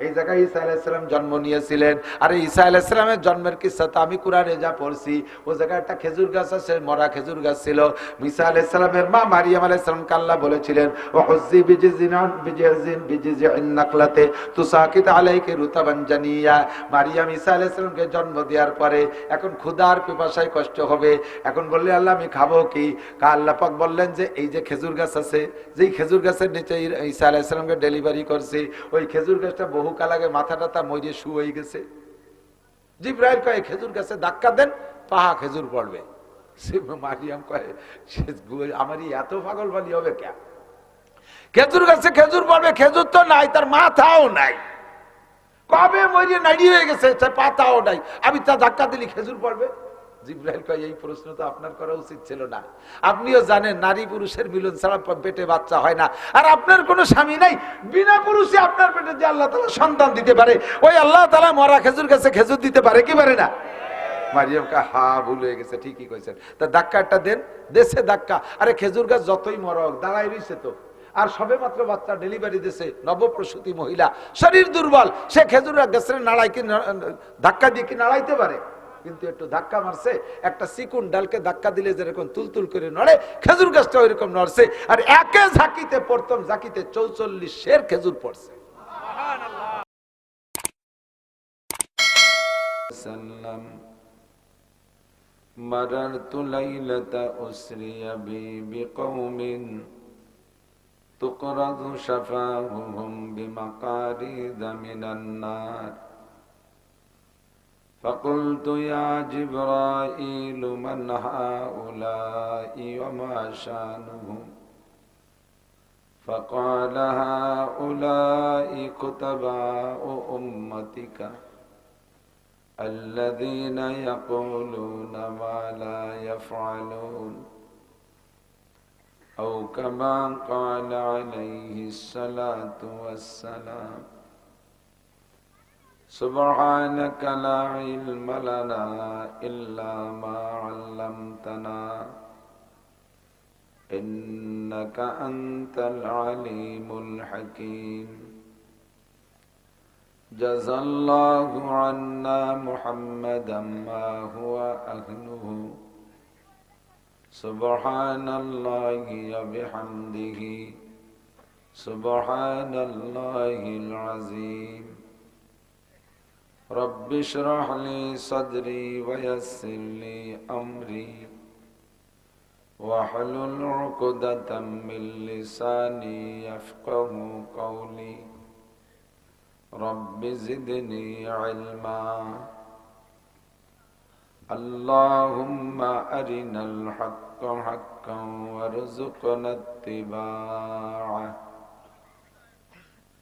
এই জায়গায় ঈসা আলাইহিস সালাম জন্ম নিয়েছিলেন। আর ঈসা আলাইহিস সালামের জন্মের কিসসা তো আমি কোরআনে যা পড়ছি, ও জায়গায় একটা খেজুর গাছ আছে, মরা খেজুর গাছ ছিল। ঈসা আলাইহিস সালামের মা মারিয়াম আলাইহিস সালামকে আল্লাহ বলেছিলেন, ওয়া হুজ্জি বিজিজিন নাকলাতে তুসাকিত আলাইকা রুতাবান জানিয়া। মারিয়াম ঈসা আলাইহিস সালামকে জন্ম দেওয়ার পরে এখন ক্ষুধার পিপাসায় কষ্ট হবে। এখন বললে আল্লাহ আমি খাবো কি? আল্লাহ পাক বললেন যে এই যে খেজুর গাছ আছে, যেই খেজুর গাছের নিচে ঈসা আলাইহিস সালামকে ডেলিভারি করছে, ওই খেজুর গাছটা বহুকাল আগে মাথা টাথা মরিয়ে শু হয়ে গেছে। জিবরাইল কয় খেজুর গাছে ধাক্কা দেন, পাহা খেজুর পড়বে। মারিয়াম কয় আমারই এত পাগল বালি হবে কে? খেজুর গাছে খেজুর পড়বে, খেজুর তো নাই, তার মাথাও নাই, কবে মরিয়ে নাড়ি হয়ে গেছে, পাতাও নাই, আমি তা ধাক্কা দিলি খেজুর পড়বে? জিবরাইল কয় এই প্রশ্ন তো আপনার করা উচিত ছিল না। আপনিও জানেন নারী পুরুষের মিলন ছাড়া পেটে বাচ্চা হয় না। আর আপনার কোনো স্বামী নাই, বিনা পুরুষে আপনার পেটে যে আল্লাহ তাআলা সন্তান দিতে পারে, ওই আল্লাহ তাআলা মরা খেজুর গাছে খেজুর দিতে পারে কি পারে না? মারিয়াম কা হা ভুল হয়ে গেছে, ঠিকই কইছেন। তা ধাক্কাটা দেন, দেশে ধাক্কা। আরে খেজুর গাছ যতই মরক দাঁড়াই রইছে তো। আর সবে মাত্র বাচ্চা ডেলিভারি দিয়েছে, নবপ্রসূতি মহিলা, শরীর দুর্বল, সে খেজুর গাছের নাড়াই কি ধাক্কা দিয়ে কি নাড়াইতে পারে? কিন্তু একটু ধাক্কা মারছে, একটা চিকুন ডালকে ধাক্কা দিলে যেরকম তুলতুল করে নড়ে, খেজুর গাছটা ওইরকম নড়ছে। আর একে ঝাঁকিতে প্রথম ঝাঁকিতে 44 সের খেজুর পড়ছে। مررت ليلة أسري بي بقوم تقرض شفاههم بمقاريد من النار فقلت يا جبرائيل من هؤلاء وما شانهم فقال هؤلاء كتباء أمتك الذين يقولون ما لا يفعلون أو كما قال عليه الصلاة والسلام سبحانك لا علم لنا إلا ما علمتنا إنك أنت العليم الحكيم جزى الله عنا محمدا ما هو أهله سبحان الله وبحمده سبحان الله العظيم رب اشرح لي صدري ويسر لي أمري واحلل عقدة من لساني يفقه قولي رب زدني علما اللهم أرنا الحق حقا وارزقنا اتباعه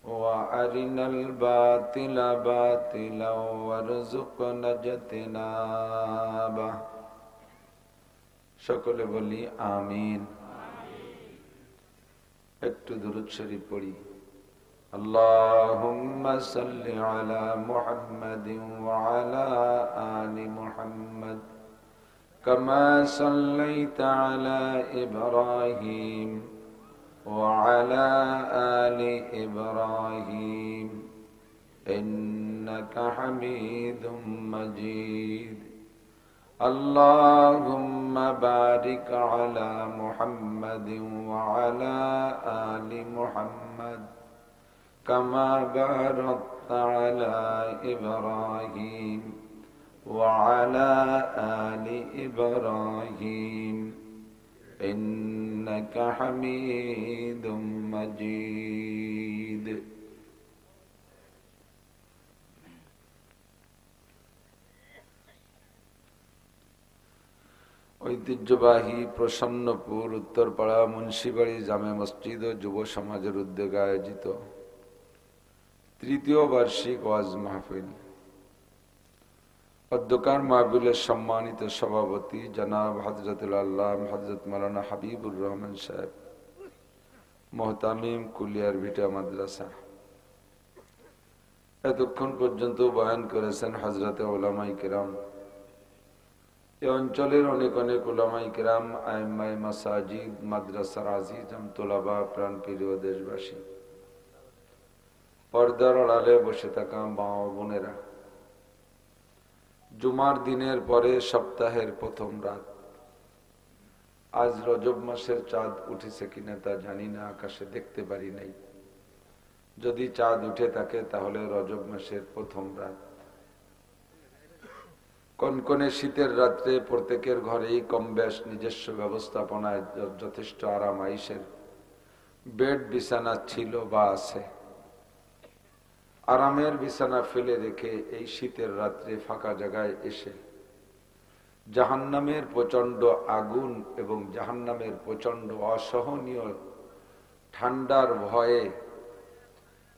وأرنا الباطل باطلا وارزقنا اجتنابه সকলে বলি আমিন। একটু দুরূদ শরীফ পড়ি। اللهم صل على محمد وعلى آل محمد كما صليت على إبراهيم وعلى آل إبراهيم إنك حميد مجيد اللهم بارك على محمد وعلى آل محمد كما باركت على إبراهيم وعلى آل إبراهيم إنك حميد مجيد ঐতিহ্যবাহী প্রসন্নপুর উত্তরপাড়া মুন্সিবাড়ি জামে মসজিদ ও যুব সমাজের উদ্যোগে আয়োজিত তৃতীয় বার্ষিক ওয়াজ মাহফিল অধ্যকার মাহফিলের সম্মানিত সভাপতি জনাব হযরতুল আল্লামা হযরত মাওলানা হাবিবুর রহমান সাহেব, মুহতামিম কুলিয়ার ভিটা মাদ্রাসা। এতক্ষণ পর্যন্ত বয়ান করেছেন হযরতে উলামায়ে কিরাম। এই অঞ্চলের অনেক অনেক উলামায়ে কিরাম, আইম্মায়ে মাসাজিদ, মাদ্রাসার আজিজ, তোলাবা, প্রাণপ্রিয় দেশবাসী, পর্দার আড়ালে বসে থাকা মা ও বোনেরা, জুমার দিনের পরে সপ্তাহের প্রথম রাত। আজ রজব মাসের চাঁদ উঠেছে কিনা তা জানি না, আকাশে দেখতে পারি নাই। যদি চাঁদ উঠে থাকে তাহলে রজব মাসের প্রথম রাত। কনকনে শীতের রাত্রে প্রত্যেকের ঘরেই কম বেশ নিজস্ব ব্যবস্থাপনায় যথেষ্ট আরাম আইসের বেড বিছানা ছিল বা আছে। আরামের বিছানা ফেলে রেখে এই শীতের রাত্রে ফাঁকা জায়গায় এসে জাহান্নামের প্রচন্ড আগুন এবং জাহান্নামের প্রচন্ড অসহনীয় ঠান্ডার ভয়ে,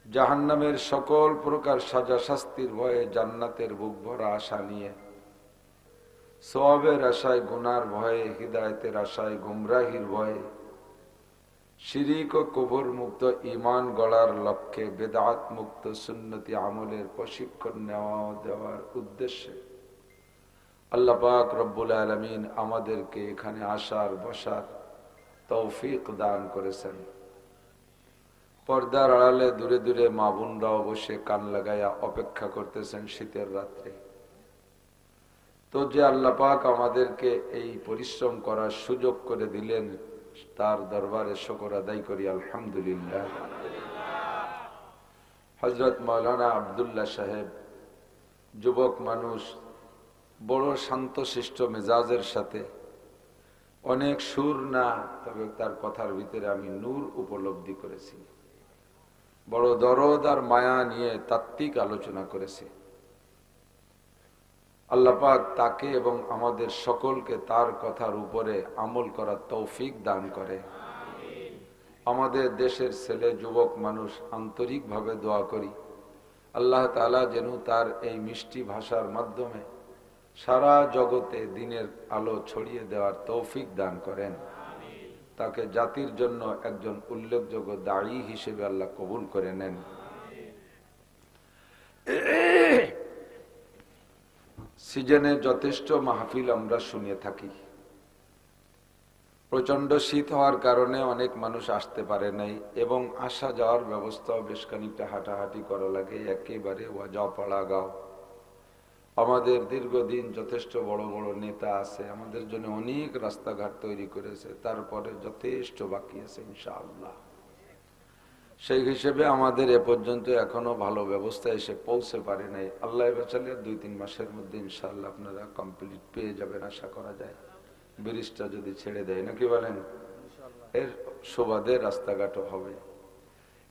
জাহান্নামের সকল প্রকার সাজা শাস্তির ভয়ে, জান্নাতের বুক ভরা আশা নিয়ে, সওয়াবের আশায়, গুনার ভয়ে, হিদায়েতের আশায়, গুমরাহির ভয়ে, শিরিক ও কুফর মুক্ত ঈমান গড়ার লক্ষ্যে বেদাত মুক্ত সুন্নতি আমলের প্রশিক্ষণ নেওয়া দেওয়ার উদ্দেশ্যে আল্লাহ পাক রব্বুল আলামিন আমাদেরকে এখানে আসার বসার তৌফিক দান করেছেন। পর্দার আড়ালে দূরে দূরে মা বোনরাও বসে কান লাগাইয়া অপেক্ষা করতেছেন শীতের রাত্রে। তো যে আল্লাহ পাক আমাদেরকে এই পরিশ্রম করার সুযোগ করে দিলেন, তার দরবারে শুকর আদায় করি আলহামদুলিল্লাহ। হযরত মাওলানা আব্দুল্লাহ সাহেব যুবক মানুষ, বড় শান্তশিষ্ট মেজাজের সাথে, অনেক সুর না, তবে তার কথার ভিতরে আমি নূর উপলব্ধি করেছি। বড় দরদ আর মায়া নিয়ে তাত্ত্বিক আলোচনা করেছে। আল্লাহ পাক তাকে এবং আমাদের সকলকে তার কথার উপরে আমল করার তৌফিক দান করে। আমাদের দেশের ছেলে যুবক মানুষ আন্তরিকভাবে দোয়া করি আল্লাহ তাআলা যেন তার এই মিষ্টি ভাষার মাধ্যমে সারা জগতে দিনের আলো ছড়িয়ে দেওয়ার তৌফিক দান করেন। তাকে জাতির জন্য একজন উল্লেখযোগ্য দায়ী হিসেবে আল্লাহ কবুল করে নেন। সিজনে যথেষ্ট মাহফিল আমরা শুনে থাকি। প্রচন্ড শীত হওয়ার কারণে অনেক মানুষ আসতে পারে নাই এবং আসা যাওয়ার ব্যবস্থাও বেশ খানিকটা হাঁটাহাঁটি করা লাগে। একেবারে ওয়াজা পাড়া গাঁও, আমাদের দীর্ঘদিন যথেষ্ট বড় বড় নেতা আছে, আমাদের জন্য অনেক রাস্তাঘাট তৈরি করেছে, তারপরে যথেষ্ট বাকি আছে ইনশাআল্লাহ। সেই হিসেবে আমাদের এ পর্যন্ত এখনো ভালো ব্যবস্থা এসে পৌঁছে পারে নাই। আল্লাহ বাঁচালে 2-3 মাসের মধ্যে ইনশাআল্লাহ আপনারা কমপ্লিট পেয়ে যাবেন আশা করা যায়, ব্রিজটা যদি ছেড়ে দেয়, নাকি বলেন? এর সুবাদে রাস্তাঘাটও হবে।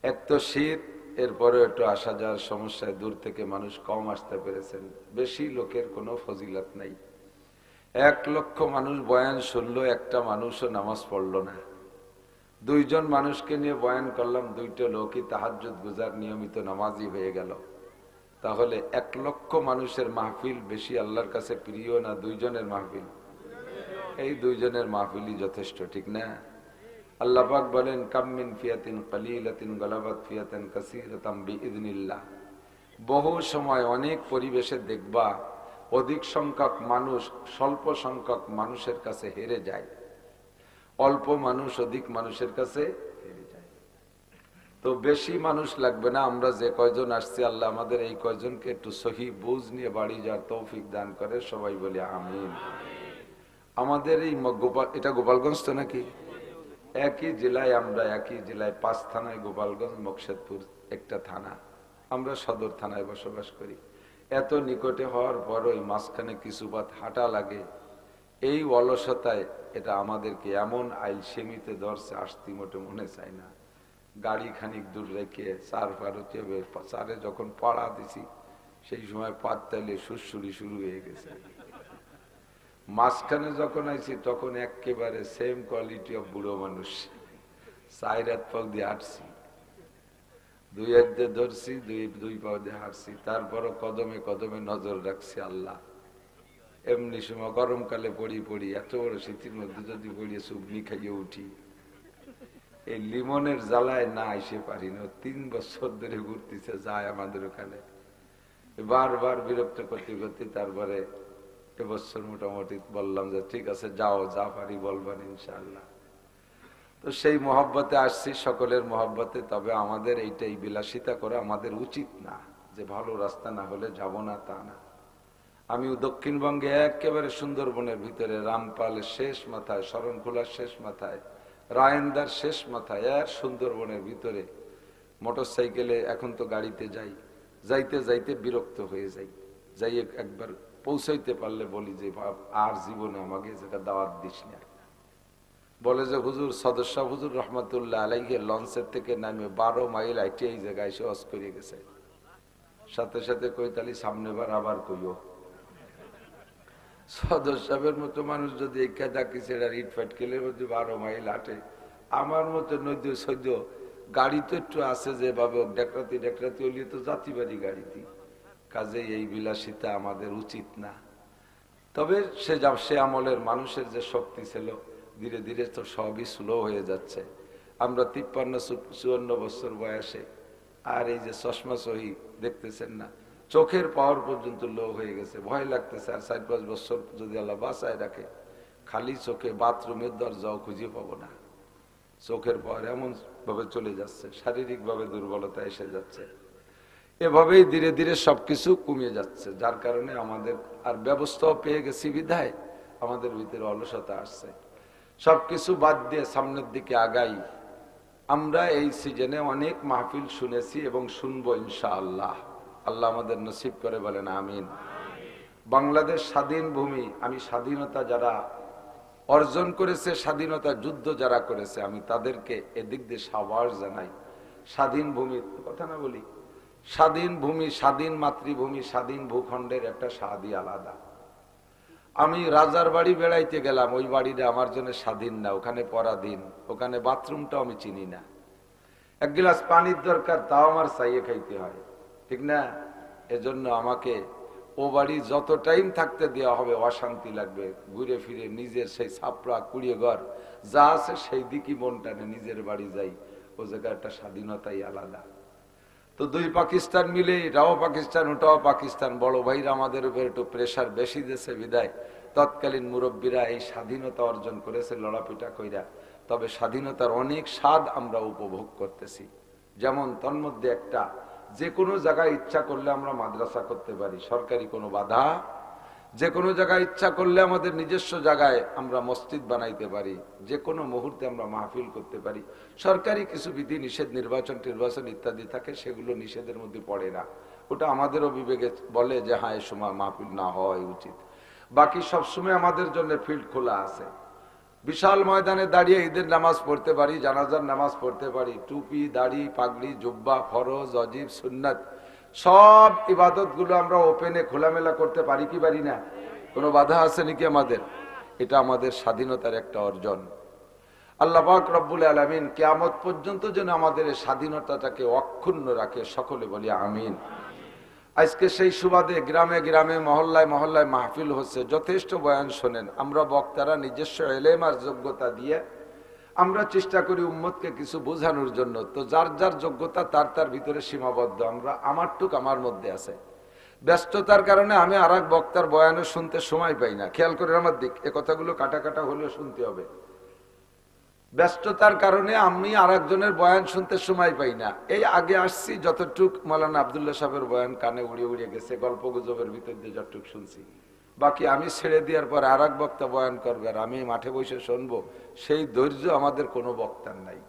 এক তো শীত, এরপরে একটু আসা যাওয়ার সমস্যায় দূর থেকে মানুষ কম আসতে পেরেছেন। বেশি লোকের কোনো ফজিলত নাই। 1 লক্ষ মানুষ বয়ান শুনলো, একটা মানুষও নামাজ পড়লো না। 2 জন মানুষকে নিয়ে বয়ান করলাম, 2টা লোকই তাহাজ্জুদ গুজার, নিয়মিত নামাজি হয়ে গেল। তাহলে 1 লক্ষ মানুষের মাহফিল বেশি আল্লাহর কাছে প্রিয় না 2 জনের মাহফিল? এই 2 জনের মাহফিলই যথেষ্ট, ঠিক না? আল্লাহ পাক বলেন, কাম মিন ফিয়াতিন কালিলাতিন গালাবাত ফিয়াতান কাসীরাতাম বিইذনিল্লাহ। বহু সময় অনেক পরিবেশে দেখবা অধিক সংখ্যক মানুষ স্বল্প সংখ্যক মানুষের কাছে হেরে যায়, অল্প মানুষ অধিক মানুষের কাছে হেরে যায়। তো বেশি মানুষ লাগবে না, আমরা যে কয়জন আসছি আল্লাহ আমাদের এই কয়জনকে একটু সহি বুঝ নিয়ে বাড়ি যাওয়ার তৌফিক দান করে। সবাই বলি আমিন। আমাদের এই এটা গোপালগঞ্জ তো নাকি? একই জেলায়, আমরা একই জেলায় 5 থানায়, গোপালগঞ্জ, মকসেদপুর একটা থানা। আমরা সদর থানায় বসবাস করি। এত নিকটে হওয়ার পরও মাঝখানে কিছু পথ হাঁটা লাগে। এই অলসতায় এটা আমাদেরকে এমন আইল সেমিতে ধরছে, আসতি মোটে মনে চায় না। গাড়ি খানিক দূর রেখে চারে যখন পাড়া দিছি সেই সময় পাত তাইলে সুরসুরি শুরু হয়ে গেছে। মাঝখানে যখন আইছি তখন একেবারে সেম কোয়ালিটি অফ বুড়ো মানুষ। 4 হাত পাও দিয়ে হাঁটছি, 2 হাত দিয়ে ধরছি, 2 পাও দিয়ে হাঁটছি। তারপরও কদমে কদমে নজর রাখছি আল্লাহ। এমনি সময় গরমকালে পড়ি, এত বড় শীতের মধ্যে যদি পড়িয়ে চুবনি খাইয়ে উঠি, এই লিমনের জ্বালায় না এসে পারি না। 3 বছর ধরে ঘুরতেছে যায় আমাদের ওখানে, বারবার বিরক্ত করতে করতে তারপরে এবছর মোটামুটি বললাম যে ঠিক আছে যাও, যা পারি বলবেন ইনশাআল্লাহ। তো সেই মহব্বতে আসছি, সকলের মহব্বতে। তবে আমাদের এইটাই বিলাসিতা করা আমাদের উচিত না, যে ভালো রাস্তা না হলে যাব না তা না। আমি দক্ষিণবঙ্গে একেবারে সুন্দরবনের ভিতরে, রামপালের শেষ মাথায়, শরণখোলার শেষ মাথায়, রায়েন্দার শেষ মাথায়, এর সুন্দরবনের ভিতরে মোটর সাইকেলে, এখন তো গাড়িতে যাই, যাইতে যাইতে বিরক্ত হয়ে যাই। যাই একবার পৌঁছাইতে পারলে বলি যে আর জীবনে আমাকে যেটা দাওয়াত দিস না। বলে যে হুজুর সদস্য হুজুর রহমতুল্লাহ আলাইহি লঞ্চের থেকে নামে 12 মাইল আইটি এই জায়গায় এসে অস করে গেছে। সাথে সাথে কই তালি সামনেবার আবার কইও। সদস্যের মতো মানুষ যদি এই কাদা কিসের আর ইট ফাটকেলের মধ্যে 12 মাইল হাঁটে, আমার মতো নৈদ্য সৈদ্য গাড়ি তো একটু আছে যেভাবে ডেকরাতি ডেকরাতি হলিয়ে তো যাত্রীবাড়ি গাড়িতে। কাজে এই বিলাসিতা আমাদের উচিত না। তবে সে আমলের মানুষের যে শক্তি ছিল, ধীরে ধীরে তো সবই স্লো হয়ে যাচ্ছে। আমরা 53-54 বছর বয়সে, আর এই যে চশমা সহি দেখতেছেন না, চোখের পাওয়ার পর্যন্ত লো হয়ে গেছে। ভয় লাগতেছে আর 4-5 বছর যদি আল্লাহ বাঁচায় রাখে, খালি চোখে বাথরুমের দরজাও খুঁজে পাবো না। চোখের পাওয়ার এমন ভাবে চলে যাচ্ছে, শারীরিক ভাবে দুর্বলতা এসে যাচ্ছে। এভাবেই ধীরে ধীরে সবকিছু কমিয়ে যাচ্ছে, যার কারণে আমাদের আর ব্যবস্থাও পেয়ে গেছি বিধায় আমাদের ভিতরে অলসতা আসছে। সবকিছু বাদ দিয়ে সামনের দিকে আগাই। আমরা এই সিজনে অনেক মাহফিল শুনেছি এবং শুনবো ইনশাআল্লাহ। আল্লাহ আমাদের নসিব করে বলেন আমিন। বাংলাদেশ স্বাধীন ভূমি, আমি স্বাধীনতা যারা অর্জন করেছে, স্বাধীনতা যুদ্ধ যারা করেছে, আমি তাদেরকে এদিক দিয়ে সাবাস জানাই। স্বাধীন ভূমির কথা না বলি, স্বাধীন ভূমি, স্বাধীন মাতৃভূমি, স্বাধীন ভূখণ্ডের একটা স্বাদই আলাদা। আমি রাজার বাড়ি বেড়াইতে গেলাম, ওই বাড়িটা আমার জন্য স্বাধীন না, ওখানে পরাধীন, ওখানে বাথরুমটাও আমি চিনি না। এক গ্লাস পানির দরকার, তাও আমার চাইয়ে খাইতে হয়, ঠিক না? এজন্য আমাকে ও বাড়ি যত টাইম থাকতে দেওয়া হবে অশান্তি লাগবে। ঘুরে ফিরে নিজের সেই ছাপড়া কুড়িয়ে ঘর যা আছে সেই দিকই মন টানে, নিজের বাড়ি যাই। ও জায়গায় একটা স্বাধীনতাই আলাদা। তো দুই পাকিস্তান মিলে, এটাও পাকিস্তান ওটাও পাকিস্তান, বড় ভাইরা আমাদের উপর একটু প্রেশার বেশি দিয়েছে বিদায় তৎকালীন মুরব্বীরা এই স্বাধীনতা অর্জন করেছে লড়াপিটা কইরা। তবে স্বাধীনতার অনেক স্বাদ আমরা উপভোগ করতেছি। যেমন তন্মধ্যে একটা, যে কোনো জায়গায় ইচ্ছা করলে আমরা মাদ্রাসা করতে পারি, সরকারি কোনো বাধা। যে কোনো জায়গায় ইচ্ছা করলে আমাদের নিজস্ব জায়গায় আমরা মসজিদ বানাইতে পারি, যে কোনো মুহূর্তে আমরা মাহফিল করতে পারি। সরকারি কিছু বিধি নিষেধ, নির্বাচন ইত্যাদি থাকে, সেগুলো নিষেধের মধ্যে পড়ে না। ওটা আমাদেরও বিবেকে বলে যে হ্যাঁ এই সময় মাহফিল না হওয়াই উচিত। বাকি সবসময় আমাদের জন্য ফিল্ড খোলা আছে। বিশাল ময়দানে দাঁড়িয়ে ঈদের নামাজ পড়তে পারি, জানাজার নামাজ পড়তে পারি, টুপি দাড়ি পাগড়ি জুব্বা ফরজ অজিব সুন্নাত সব ইবাদত গুলো আমরা ওপেনে খোলামেলা করতে পারি কি পারি না? কোনো বাধা আছে নাকি আমাদের? এটা আমাদের স্বাধীনতার একটা অর্জন। আল্লাহ পাক রব্বুল আলামিন কিয়ামত পর্যন্ত যেন আমাদের এই স্বাধীনতাটাকে অক্ষুণ্ণ রাখে, সকলে বলি আমিন। আজকে সেই সুবাদে গ্রামে গ্রামে মহল্লায় মহল্লায় মাহফিল হচ্ছে, যথেষ্ট বয়ান শোনেন। আমরা বক্তারা নিজস্ব এলেম আর যোগ্যতা দিয়ে আমরা চেষ্টা করি উম্মতকে কিছু বোঝানোর জন্য। তো যার যার যোগ্যতা তার তার ভিতরে সীমাবদ্ধ। আমরা আমারটুক আমার মধ্যে আছে। ব্যস্ততার কারণে আমি আর এক বক্তার বয়ানে শুনতে সময় পাই না। খেয়াল করে আমার দিক, এ কথাগুলো কাটা কাটা হলেও শুনতে হবে। ব্যস্ততার কারণে আমি আর একজনের বয়ান শুনতে সময় পাই না। এই আগে আসছি, যতটুক মৌলানা আব্দুল্লাহ সাহেবের বয়ান কানে উড়িয়ে উড়িয়ে গেছে, গল্প গুজবের ভিতর দিয়ে যতটুক শুনছি। বাকি আমি ছেড়ে দেওয়ার পর আর এক বক্তা বয়ান করবে আর আমি মাঠে বসে শুনবো, সেই ধৈর্য আমাদের কোনো বক্তার নাই।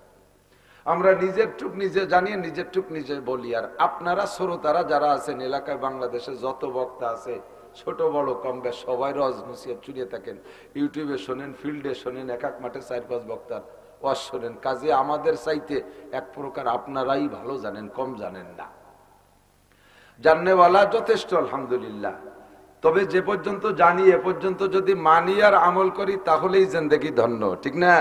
আমরা নিজের টুক নিজে জানিয়ে নিজের টুক নিজে বলি। আর আপনারা শ্রোতারা যারা আছেন এলাকায়, বাংলাদেশে যত বক্তা আছে ছোট বড় কম বেশ সবাই রজ নসিহত চুরিয়ে থাকেন। ইউটিউবে শোনেন, ফিল্ডে শোনেন, এক এক মাঠে 4-5 বক্তার ওয়াজ শোনেন। কাজে আমাদের চাইতে এক প্রকার আপনারাই ভালো জানেন, কম জানেন না। জাননেওয়ালা যথেষ্ট আলহামদুলিল্লাহ। তবে যে পর্যন্ত জানি এ পর্যন্ত যদি মানি আর আমল করি তাহলেই জিন্দেগি ধন্য, ঠিক না?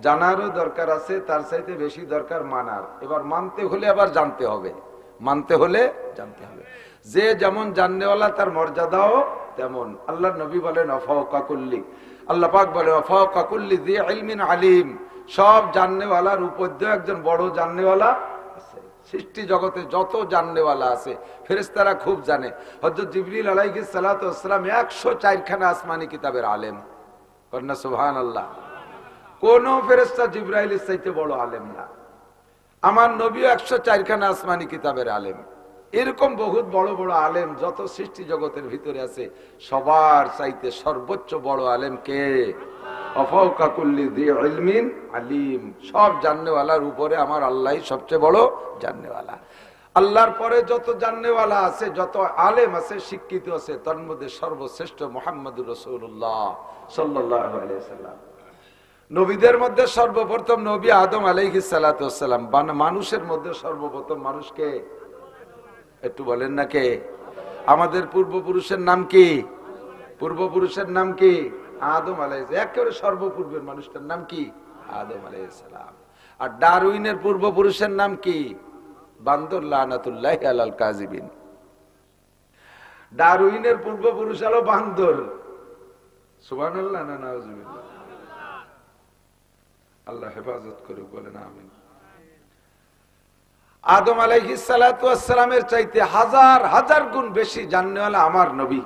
জানারও দরকার আছে, তার চাইতে বেশি দরকার মানার। এবার মানতে হলে আবার জানতে হবে, মানতে হলে জানতে হবে। যে যেমন জাননেওয়ালা তার মর্যাদাও তেমন। আল্লাহ নবী বলেন আফাওকা কুল্লি, আল্লাহ পাক বলেন আফাওকা কুল্লি যি ইলমিন আলিম। সব জাননেওয়ালার উপর দিয়ে একজন বড় জাননেওয়ালা আছে। সৃষ্টি জগতে যত জাননেওয়ালা আছে ফেরেশতারা খুব জানে। হযরত জিবরিল আলাইহিস সালাতু ওয়াস সালাম 104 খানা আসমানি কিতাবের আলেম। কন্না সুবহানাল্লাহ। কোন ফেরেশতা জিবরাইলের চাইতে বড় আলেম না। আমার নবী 104 খানা আসমানি কিতাবের আলেম। এরকম বহুত বড় বড় আলেম যত সৃষ্টি জগতের ভিতরে আছে, সবার চাইতে সর্বোচ্চ বড় আলেম কে? আফাউকা কুল্লি যি ইলমিন আলিম। সব জাননেওয়ালার উপরে আমার আল্লাহই সবচেয়ে বড় জাননেওয়ালা। আল্লাহর পরে যত জাননেওয়ালা আছে, যত আলেম আছে, শিক্ষিত আছে, তার মধ্যে সর্বশ্রেষ্ঠ মুহাম্মদুর রাসূলুল্লাহ সাল্লাল্লাহু আলাইহি সাল্লাম। নবীদের মধ্যে সর্বপ্রথম নবী আদম আলাইহিস সালাতু ওয়াস সালাম। মানুষের মধ্যে সর্বপ্রথম মানুষকে একটু বলেন না কে? আমাদের পূর্বপুরুষের নাম কি? পূর্বপুরুষের নাম কি? আদম আলাইহিস। একেবারে সর্বপূর্বের মানুষটার নাম কি? আদম আলাইহিস সালাম। আর ডারউইনের পূর্বপুরুষের নাম কি? বান্দর লানাতুল্লাহি আলাল কাযিবিন। ডারউইনের পূর্বপুরুষ হলো বান্দর। সুবহানাল্লাহ না নাউজুবিল্লাহ। আল্লাহ হেফাজত করুক, বলেন আমিন। আদম আলাইহিস সালাতু ওয়াস সালামের চাইতে হাজার হাজার গুণ বেশি জাননেওয়ালা আমার নবী।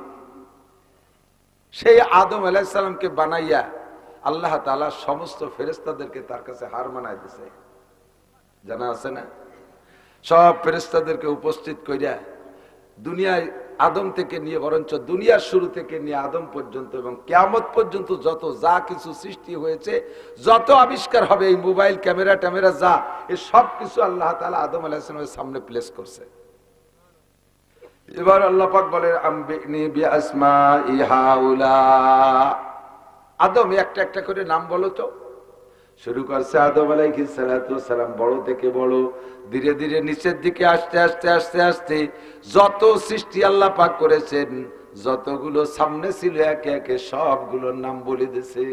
সেই আদম আলাইহিস সালামকে বানাইয়া আল্লাহ তাআলা সমস্ত ফেরেশতাদেরকে তার কাছে হার মানায় দিয়েছে। জানা আছে না? সব ফেরেশতাদেরকে উপস্থিত কইরা দুনিয়ায় আদম থেকে নিয়ে, বরঞ্চ দুনিয়ার শুরু থেকে নিয়ে আদম পর্যন্ত এবং কিয়ামত পর্যন্ত যত যা কিছু সৃষ্টি হয়েছে, যত আবিষ্কার হবে, এই মোবাইল ক্যামেরা ট্যামেরা যা, এই সব কিছু আল্লাহ তাআলা আদম আলাইহিস সালামের সামনে প্লেস করছে। এবার আল্লাহ পাক বলেন আম্বিনি বিআসমাই হাউলা। আদম একটা একটা করে নাম বলো তো। শুরু করছে আদম আলাইহিস সালাতু ওয়াস সালাম, বড় থেকে বড়, ধীরে ধীরে নিচের দিকে আস্তে আস্তে আস্তে আস্তে যত সৃষ্টি আল্লাহ পাক করেছেন, যতগুলো সামনে ছিল একে একে সবগুলোর নাম বলে দিয়েছে।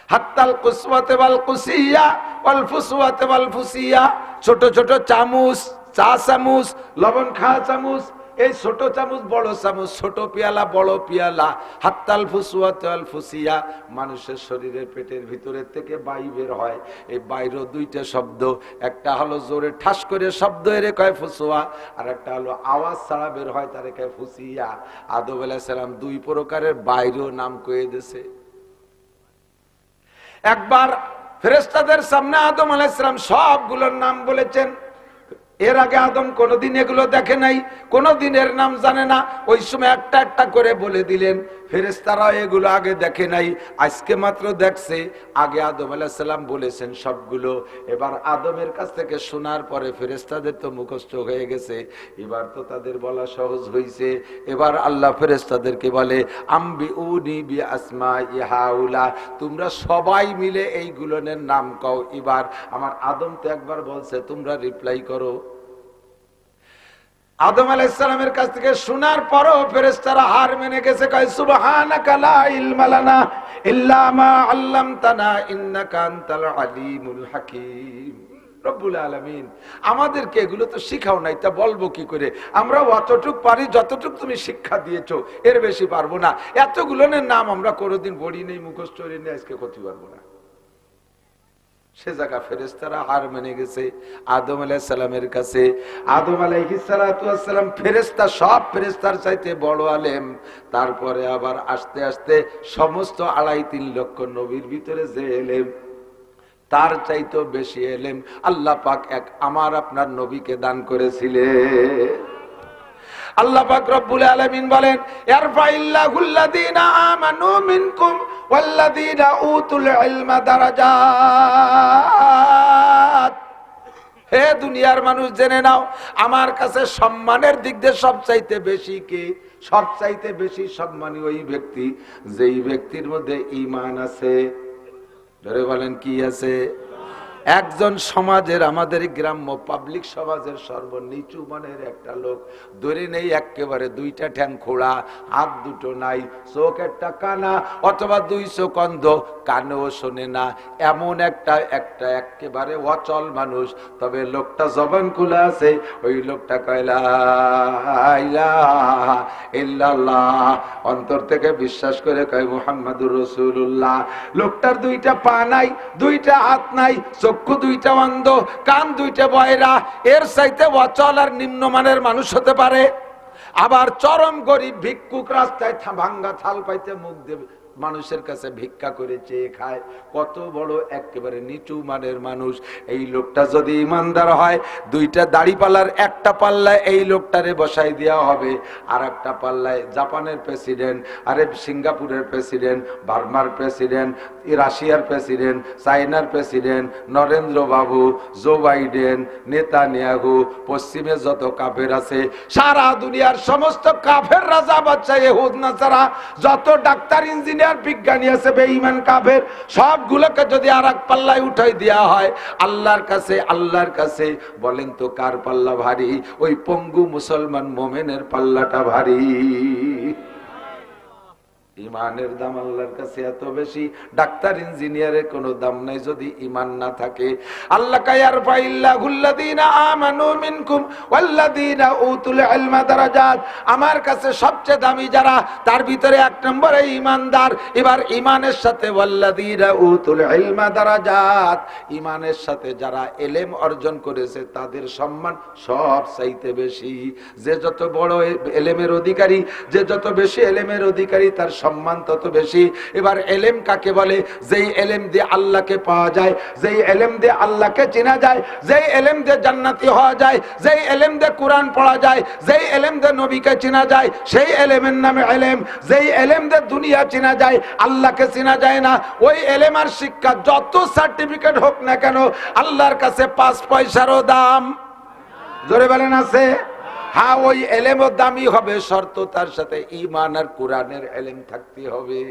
হাত্তাল কুসওয়াতে ওয়াল কুসিয়া ওয়াল ফুসওয়াতে ওয়াল ফুসিয়া। ছোট ছোট চামচ, চা চামচ, লবণ খাওয়া চামচ, এই ছোট চামচ বড় চামচ, ছোট পেয়ালা বড় পেয়ালা। হাত্তাল ফুসওয়াতে ওয়াল ফুসিয়া। মানুষের শরীরের পেটের ভিতরের থেকে বায়ু বের হয়, এই বাইরেও দুইটা শব্দ, একটা হলো জোরে ঠাস করে শব্দ, এর কয় ফুসওয়া, আর একটা হলো আওয়াজ ছাড়া বের হয়, তারে কয় ফুসিয়া। আদম আলাইহিস সালাম দুই প্রকারের বাইরেও নাম কয়ে দিয়েছে। একবার ফেরেশতাদের সামনে আদম আলাইহিস সালাম সবগুলোর নাম বলেছেন। এর আগে আদম কোনদিন এগুলো দেখে নাই, কোনদিন এর নাম জানে না। ওই সময় একটা একটা করে বলে দিলেন। ফেরেশতারা এগুলো আগে দেখে নাই, আজকে মাত্র দেখছে। আগে আদম আলাইহিস সালাম বলেছেন সবগুলো। এবার আদমের কাছ থেকে শোনার পরে ফেরেশতাদের তো মুখস্থ হয়ে গেছে, এবার তো তাদের বলা সহজ হয়েছে। এবার আল্লাহ ফেরেশতাদেরকে বলে আম্বিউনি বিআসমাই হাউলা, তোমরা সবাই মিলে এইগুলোর নাম কও। এবার আমার আদম তো একবার বলছে, তোমরা রিপ্লাই করো। আদম আলাইহিস সালামের কাছ থেকে শোনার পরও ফেরেশতারা হার মেনে গেছে, কয় সুবহানাকা লা ইলমা লানা ইল্লা মা আল্লামতানা ইন্নাকা আনতাল আলিমুল হাকীম। রব্বুল আলামিন, আমাদেরকে এগুলো তো শিখাও নাই, তা বলবো কি করে? আমরা অতটুক পারি যতটুক তুমি শিক্ষা দিয়েছো, এর বেশি পারবো না। এতগুলোর নাম আমরা কোনোদিন পড়ি নেই, মুখস্থ করি নেই, আজকে করতে পারবো না। সে জায়গা ফেরেশতারা হার মেনে গেছে আদম আলাইহিস সালামের কাছে। আদম আলাইহিস সালাতু ওয়াস সালাম ফেরেশতা, সব ফেরেশতার চাইতে বড় আলেম। তারপরে আবার আস্তে আস্তে সমস্ত 2.5-3 লক্ষ নবীর ভিতরে যে এলেম, তার চাইতেও বেশি এলেম আল্লাহ পাক এক আমার আপনার নবীকে দান করেছিলেন। আল্লাহ পাক রব্বুল আলামিন বলেন ইয়ারফাইল্লাহুল্লাযীনা আমানু মিনকুম ওয়াল্লাযীনা উতুল ইলমা দারাজাত। হে দুনিয়ার মানুষ, জেনে নাও আমার কাছে সম্মানের দিক দিয়ে সবচাইতে বেশি কে? সবচাইতে বেশি সম্মানী ওই ব্যক্তি যেই ব্যক্তির মধ্যে ঈমান আছে। ধরে বলেন কি আছে? একজন সমাজের, আমাদের গ্রাম্য পাবলিক সমাজের সর্বনিচু মানের একটা লোক, ধরে নেই একেবারে 2টা ঠ্যাং খোড়া, হাত দুটো নাই, চোখ একটা কানা অথবা 2 চোখ অন্ধ, কানেও শোনে না, এমন একটা একেবারে অচল মানুষ। তবে লোকটা জবান খুলে আছে, ওই লোকটা কয় লা ইলাহা ইল্লাল্লাহ, অন্তর থেকে বিশ্বাস করে কয় মুহাম্মাদুর রাসূলুল্লাহ। লোকটার 2টা পা নাই, 2টা হাত নাই, চক্ষু 2টা অন্ধ, কান 2টা বয়রা, এর চাইতে অচল আর নিম্নমানের মানুষ হতে পারে? আবার চরম গরিব ভিক্ষুক, রাস্তায় ভাঙ্গা থাল পাইতে মুখ দেবে মানুষের কাছে ভিক্ষা করে চেয়ে খায়, কত বড় একেবারে নিচু মানের মানুষ। এই লোকটা যদি ইমানদার হয়, দুইটা দাড়িপাল্লার একটা পাল্লায় এই লোকটারে বসাই দেওয়া হবে, আর একটা পাল্লায় জাপানের প্রেসিডেন্ট, আরে সিঙ্গাপুরের প্রেসিডেন্ট, বার্মার প্রেসিডেন্ট, রাশিয়ার প্রেসিডেন্ট, চায়নার প্রেসিডেন্ট, নরেন্দ্র বাবু, জো বাইডেন, নেতানিয়াহু, পশ্চিমে যত কাফের আছে, সারা দুনিয়ার সমস্ত কাফের রাজা বাদশা ইহুদ নাসারা, যত ডাক্তার ইঞ্জিনিয়ার বিজ্ঞানী আছে বেঈমান কাফের, সবগুলোকে যদি আর এক পাল্লায় উঠাই দেওয়া হয় আল্লাহর কাছে বলেন তো কার পাল্লা ভারী? ওই পঙ্গু মুসলমান মোমেনের পাল্লাটা ভারী। ইমানের দাম আল্লাহর কাছে এত বেশি, ডাক্তার ইঞ্জিনিয়ারের কোনো দাম নাই যদি ইমান না থাকে। আল্লাহ কায়ার ফাইল্লাহুল্লাযীনা আমানু মিনকুম ওয়াল্লাযীনা উতুল ইলমা দারাজাত, আমার কাছে সবচেয়ে দামি যারা, তার ভিতরে এক নম্বরে ইমানদার। এবার ইমানের সাথে ওয়াল্লাযীনা উতুল ইলমা দারাজাত, ইমানের সাথে যারা ইলম অর্জন করেছে তাদের সম্মান সব চাইতে বেশি। যে যত বড় ইলমের অধিকারী, যে যত বেশি ইলমের অধিকারী, তার সম্মান তত বেশি। এবার এলেম কাকে বলে? যেই এলেম দিয়ে আল্লাহকে পাওয়া যায়, যেই এলেম দিয়ে আল্লাহকে চেনা যায়, যেই এলেম দিয়ে জান্নাতি হওয়া যায়, যেই এলেম দিয়ে কোরআন পড়া যায়, যেই এলেম দিয়ে নবীকে চেনা যায়, সেই এলেমের নামে এলেম। যেই এলেম দিয়ে দুনিয়া চেনা যায়, আল্লাহকে চেনা যায় না, ওই এলেম আর শিক্ষা যত সার্টিফিকেট হোক না কেন, আল্লাহর কাছে 5 পয়সারও দাম। জোরে বলেন আছে? হ্যাঁ, ওই এলেমও দামি হবে, শর্ত তার সাথে ঈমান আর কোরআনের এলেম থাকতে হবে।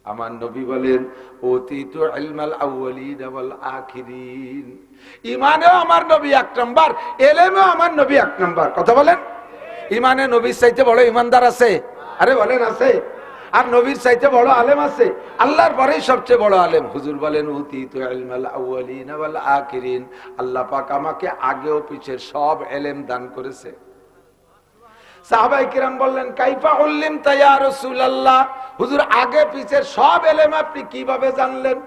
আমার নবী বলেন ওতীতু ইলমাল আউয়ালিন ওয়াল আখিরিন, ঈমানেও আমার নবী এক নাম্বার, এলেমেও আমার নবী এক নাম্বার। কথা বলেন, ঈমানে নবীর চাইতে বড় ঈমানদার আছে? আরে বলেন আছে? আর নবীর চাইতে বড় আলেম আছে? আল্লাহর পরেই সবচেয়ে বড় আলেম। হুজুর বলেন উতীতু ইলমাল আউয়ালিন ওয়াল আখিরিন, আল্লাহ পাক আমাকে আগে ও পিছের সব এলেম দান করেছে। সাহাবায়ে কিরাম বললেন কাইফা উল্লিমতা ইয়া রাসূলুল্লাহ, হুজুর আগে পিছের সব এলেম আপনি কিভাবে জানলেন?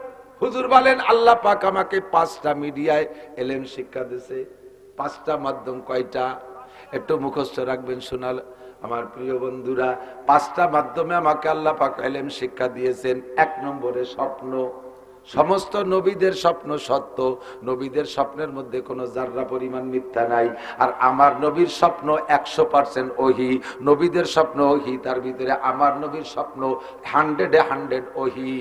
হুজুর বলেন আল্লাহ পাক আমাকে 5টা মিডিয়ায় এলেম শিক্ষা দিয়েছে। 5টা মাধ্যম কয়টা? একটু মুখস্থ রাখবেন শোনাল আমার প্রিয় বন্ধুরা। 5টা মাধ্যমে আমাকে আল্লাহ পাক এলেম শিক্ষা দিয়েছেন। 1 নম্বরে স্বপ্ন। সমস্ত নবীদের স্বপ্ন সত্য, নবীদের স্বপ্নের মধ্যে কোনো জাররা পরিমাণ মিথ্যা নাই। আর আমার নবীর স্বপ্ন 100% ওহী। নবীদের স্বপ্ন ওহী, তার ভিতরে আমার নবীর স্বপ্ন 100 ওহী।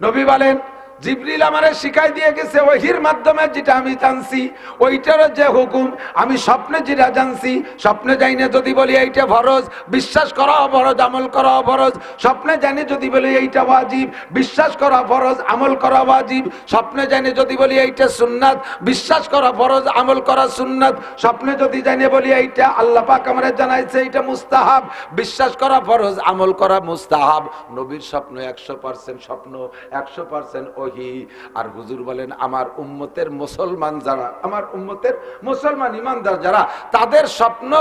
নবী বলেন জিবরিল আমারে শিখাই দিয়ে গেছে ওহীর মাধ্যমে, যেটা আমি জানছি ওইটার যে হুকুম, আমি স্বপ্নে যেটা জানছি, স্বপ্নে যাই না যদি বলি এইটা ফরজ, বিশ্বাস করা ফরজ, আমল করা ফরজ। স্বপ্নে জানি যদি বলি এইটা ওয়াজিব, বিশ্বাস করা ফরজ, আমল করা ওয়াজিব। স্বপ্নে জানি যদি বলি এইটা সুন্নাত, বিশ্বাস করা ফরজ, আমল করা সুন্নাত। স্বপ্নে যদি জানি বলি এইটা আল্লাহ পাক আমারে জানাইছে এইটা মুস্তাহাব, বিশ্বাস করা ফরজ, আমল করা মুস্তাহাব। নবীর স্বপ্ন 100% স্বপ্ন, 100% ওহী। আর হুজুর বলেন আমার উম্মতের মুসলমান যারা, আমার উম্মতের মুসলমান ইমানদার যারা, তাদের স্বপ্ন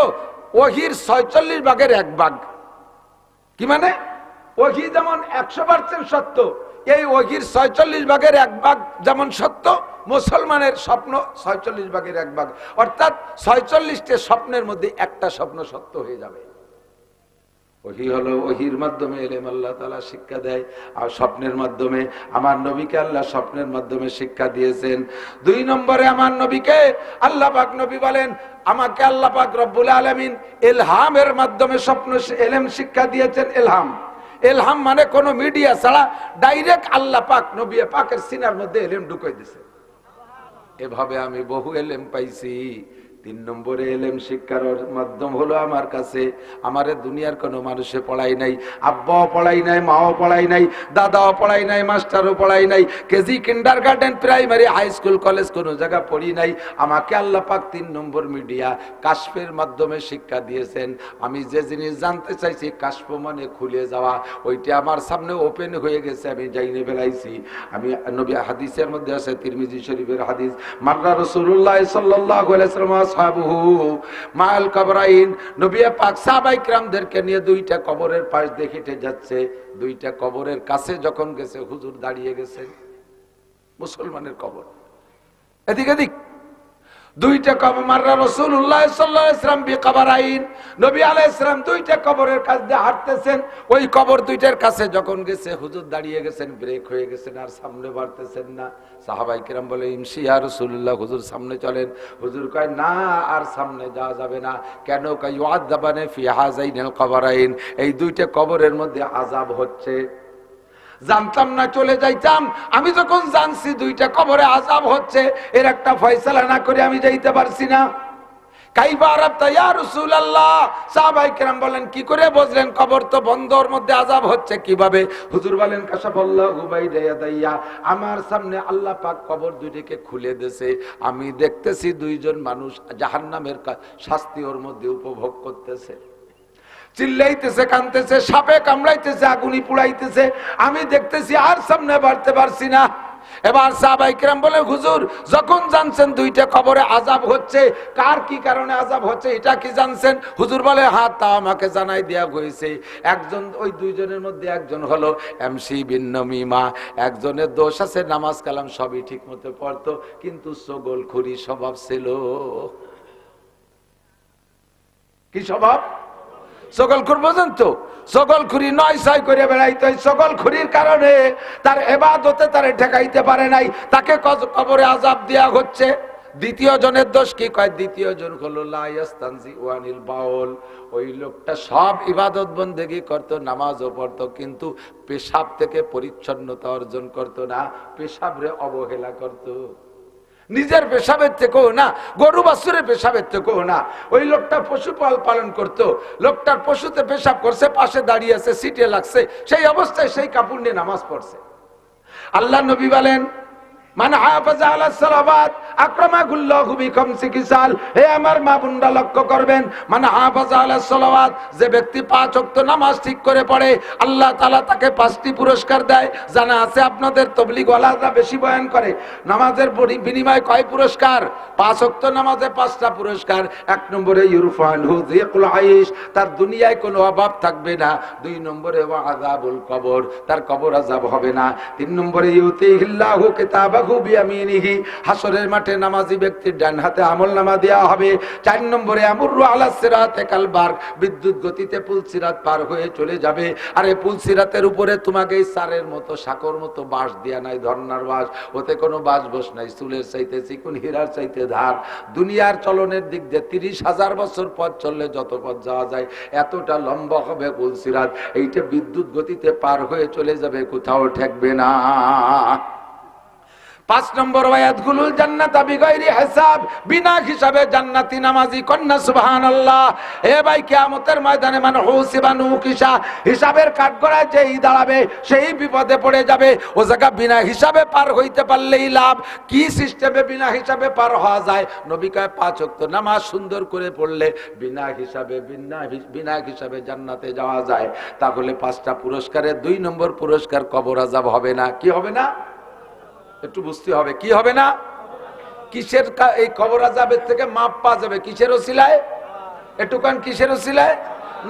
ওহীর 46 ভাগের 1 ভাগ। কি মানে? ওহী যেমন 100% সত্য, এই ওহীর 46 ভাগের 1 ভাগ যেমন সত্য, মুসলমানের স্বপ্ন 46 ভাগের 1 ভাগ। অর্থাৎ 46টা স্বপ্নের মধ্যে একটা স্বপ্ন সত্য হয়ে যাবে। ওহী হলো, ওহীর মাধ্যমে এলেম আল্লাহ তাআলা শিক্ষা দেয়। আর স্বপ্নের মাধ্যমে আমার নবীকে আল্লাহ স্বপ্নের মাধ্যমে শিক্ষা দিয়েছেন। 2 নম্বরে আমার নবীকে আল্লাহ পাক, নবী বলেন আমাকে আল্লাহ পাক রব্বুল আলামিন ইলহামের মাধ্যমে স্বপ্ন এলেম শিক্ষা দিয়েছেন। ইলহাম, ইলহাম মানে কোন মিডিয়া ছাড়া ডাইরেক্ট আল্লাহ পাক নবী পাকের সিনার মধ্যে এলেম ঢুকাই দিয়েছে। এভাবে আমি বহু এলেম পাইছি। 3 নম্বরে এলেম শিক্ষার মাধ্যম হলো আমার কাছে, আমারে দুনিয়ার কোনো মানুষে পড়াই নাই, আব্বাও পড়াই নাই, মাও পড়াই নাই, দাদাও পড়াই নাই, মাস্টারও পড়াই নাই, KG, kindergarten, primary, high school, college কোনো জায়গা পড়ি নাই। আমাকে আল্লাহ পাক 3 নম্বর মিডিয়া কাশফের মাধ্যমে শিক্ষা দিয়েছেন। আমি যে জিনিস জানতে চাইছি, কাশফ মানে খুলে যাওয়া, ওইটা আমার সামনে ওপেন হয়ে গেছে, আমি যাইনে ফেলাইছি। আমি নবী হাদিসের মধ্যে আছে, তিরমিজি শরীফের হাদিস, মাররা রাসূলুল্লাহ সাল্লাল্লাহু আলাইহি ওয়াসাল্লাম মাল কবরাইন, নবী পাক সাহাবায়ে কিরামদেরকে নিয়ে 2টা কবরের পাশ দিয়ে হেঁটে যাচ্ছে। 2টা কবরের কাছে যখন গেছে, হুজুর দাঁড়িয়ে গেছেন, মুসলমানের কবর, এদিক এদিক। দুইটা কবর মাররা রাসূলুল্লাহ সাল্লাল্লাহু আলাইহি ওয়াসাল্লাম বিকবরাইন, নবী আলাইহিস সালাম দুইটা কবরের কাছ দিয়ে হাঁটতেছেন। ওই কবর দুইটার কাছে যখন গেছে, হুজুর দাঁড়িয়ে গেছেন, ব্রেক হয়ে গেছেন, আর সামনে বাড়তেছেন না। সাহাবাই কিরাম বলে, ইমশি ইয়া রাসূলুল্লাহ, হুজুর সামনে চলেন। হুজুর কয়, না, আর সামনে যাওয়া যাবে না। কেন? কয় ইউআযাবানে ফি হাযাইনিল কবরাইন, এই দুইটা কবরের মধ্যে আযাব হচ্ছে। জানতাম না, চলে যাইতাম। আমি যখন জানছি দুইটা কবরে আযাব হচ্ছে, এর একটা ফয়সালা না করে আমি যাইতে পারছি না। কাইফা আরাফতা ইয়া রাসূলুল্লাহ, সাহাবায়ে কেরাম বলেন, কি করে বুঝলেন কবর তো বন্ধ, ওর মধ্যে আযাব হচ্ছে কিভাবে? হুজুর বলেন, কাশাফাল্লাহু বাইনা ইয়াদাইয়া, আমার সামনে আল্লাহ পাক কবর দুইটাকে খুলে দিয়েছে। আমি দেখতেছি দুইজন মানুষ জাহান্নামের শাস্তি ওর মধ্যে উপভোগ করতেছে। চিল্লাইতেছে, কাঁদতেছে, সাপে কামড়াইতেছে, আগুনি পুড়াইতেছে। আমি দেখতেছি, আর সামনে বাড়তে পারছি না। এবার সাহাবায়ে কেরাম বলে, হুজুর যখন জানছেন দুইটা কবরে আযাব হচ্ছে, কার কি কারণে আযাব হচ্ছে এটা কি জানছেন? হুজুর বলে, হ্যাঁ, তা আমাকে জানাই দেয়া হয়েছে। একজন, ওই দুইজনের মধ্যে একজন হলো এমসি বিন নমিমা। একজনের দোষ আছে, নামাজ কালাম সবই ঠিক মতো পড়তো, কিন্তু চগলখুরি স্বভাব ছিল। কি স্বভাব? সকলখুর, বোঝেন তো? সকলখুরি নয় ছয় করে বেড়াইতো। সকলখুরির কারণে তার ইবাদতে তারে ঠেকাইতে পারে নাই, তাকে কবরে আযাব দেয়া হচ্ছে। দ্বিতীয় জনের দোষ কি? কয় দ্বিতীয় জন হলো লা ইয়াস্তানজি ওয়ানিল বাউল। ওই লোকটা সব ইবাদত বন্দেগি করতো, নামাজও পড়তো, কিন্তু পেশাব থেকে পরিচ্ছন্নতা অর্জন করতো না, পেশাবরে অবহেলা করতো। নিজের পেশাবের থেকেও না, গরু বাছুরের পেশাবের থেকেও না। ওই লোকটা পশু পালন করতো, লোকটার পশুতে পেশাব করছে, পাশে দাঁড়িয়ে আছে, সিটে লাগছে, সেই অবস্থায় সেই কাপড় নিয়ে নামাজ পড়ছে। আল্লাহ নবী বলেন, মান হাফাজা আলাস সালাওয়াত আকরামাহুল্লাহু বিখামসি খিসাল। হে আমার মা বোনরা, লক্ষ্য করবেন, মান হাফাজা আলাস সালাওয়াত, যে ব্যক্তি 5 ওয়াক্ত নামাজ ঠিক করে পড়ে, আল্লাহ তাআলা তাকে 5টি পুরস্কার দেয়। জানা আছে আপনাদের তাবলীগ ওয়ালারা বেশি বয়ান করে, নামাজের বিনিময়ে কয় পুরস্কার? 5 ওয়াক্ত নামাজে 5টা পুরস্কার। 1 নম্বরে ইউরফানহু যিকুল আইশ, তার দুনিয়ায় কোনো অভাব থাকবে না। 2 নম্বরে ওয়া আযাবুল কবর, তার কবর আযাব হবে না। 3 নম্বরে ইউতিহিল্লাহু কিতাবা হাসরের মাঠে নামাজি ব্যক্তির ডান হাতে আমলনামা দেওয়া হবে। 4 নম্বরে আমরু আলাস সিরাতে কালবার, বিদ্যুৎ গতিতে পুল সিরাত পার হয়ে চলে যাবে। আর এই পুল সিরাতের উপরে তোমাকে এই সারের মতো, শাকর মতো বাঁশ দেয়া নাই, ধর্নার বাঁশ, ওতে কোনো বাঁশ বস নাই, চুলের চাইতে চিকুন, হীরার চাইতে ধার। দুনিয়ার চলনের দিক দিয়ে 30,000 বছর পথ চললে যত পথ যাওয়া যায়, এতটা লম্বা হবে পুল সিরাত। এইটা বিদ্যুৎ গতিতে পার হয়ে চলে যাবে, কোথাও ঠেকবে না। 5 নম্বর, ওয়ায়াদখুলুল জান্নাতা বিগাইরি হিসাব, বিনা হিসাবে জান্নাতি নামাজি কন্যা সুবহানাল্লাহ। এ ভাই, কিয়ামতের ময়দানে মান হুসিবা নুকিসা, হিসাবের কাঠগড়ায় যেই দাঁড়াবে সেই বিপদে পড়ে যাবে। ও জায়গা বিনা হিসাবে পার হইতে পারলেই লাভ। কি সিস্টেমে বিনা হিসাবে পার হওয়া যায়? নবী কয় 5 ওয়াক্ত নামাজ সুন্দর করে পড়লে বিনা হিসাবে জান্নাতে যাওয়া যায়। তাহলে 5টা পুরস্কারের 2 নম্বর পুরস্কার কবর আযাব হবে না। কি হবে না? একটু বুঝতে হবে, কি হবে না? কিসের? এই কবর আযাবের থেকে মাপ পাওয়া যাবে কিসের ওসিলায়? একটু কান, কিসের ওসিলায়?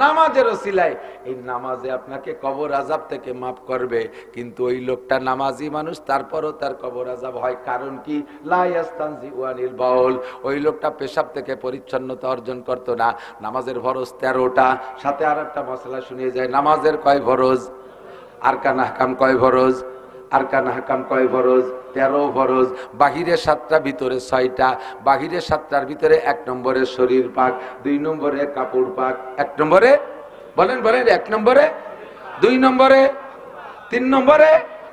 নামাজের ওসিলায়। এই নামাজে আপনাকে কবর আযাব থেকে মাফ করবে। কিন্তু ওই লোকটা নামাজি মানুষ, তারপরও তার কবর আযাব হয়। কারণ কি? লা ইয়াস্তানজি ওয়ানিল বাউল, ওই লোকটা পেশাব থেকে পরিচ্ছন্নতা অর্জন করত না। নামাজের ফরজ 13টা, সাথে আর একটা মশলা শুনিয়ে যায়, নামাজের কয় ফরজ? আরকান আহকাম কয় ফরজ? আরকান আহকাম কয় ফরজ? 13 ফরজ। বাহিরে 7টা, ভিতরে 6টা। বাহিরে 7টার ভিতরে 1 নম্বরে শরীর পাক, 2 নম্বরে কাপড় পাক। 1 নম্বরে বলেন 1 নম্বরে, 2 নম্বরে, 3 নম্বরে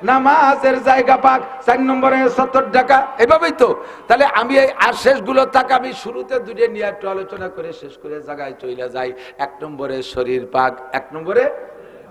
নামাজের জায়গা পাক, 4 নম্বরে 70 টাকা। এভাবেই তো। তাহলে আমি এই আর শেষগুলো থাক, আমি শুরুতে দুটো নিয়ে একটু আলোচনা করে শেষ করে জায়গায় চলে যাই। 1 নম্বরে শরীর পাক, 1 নম্বরে,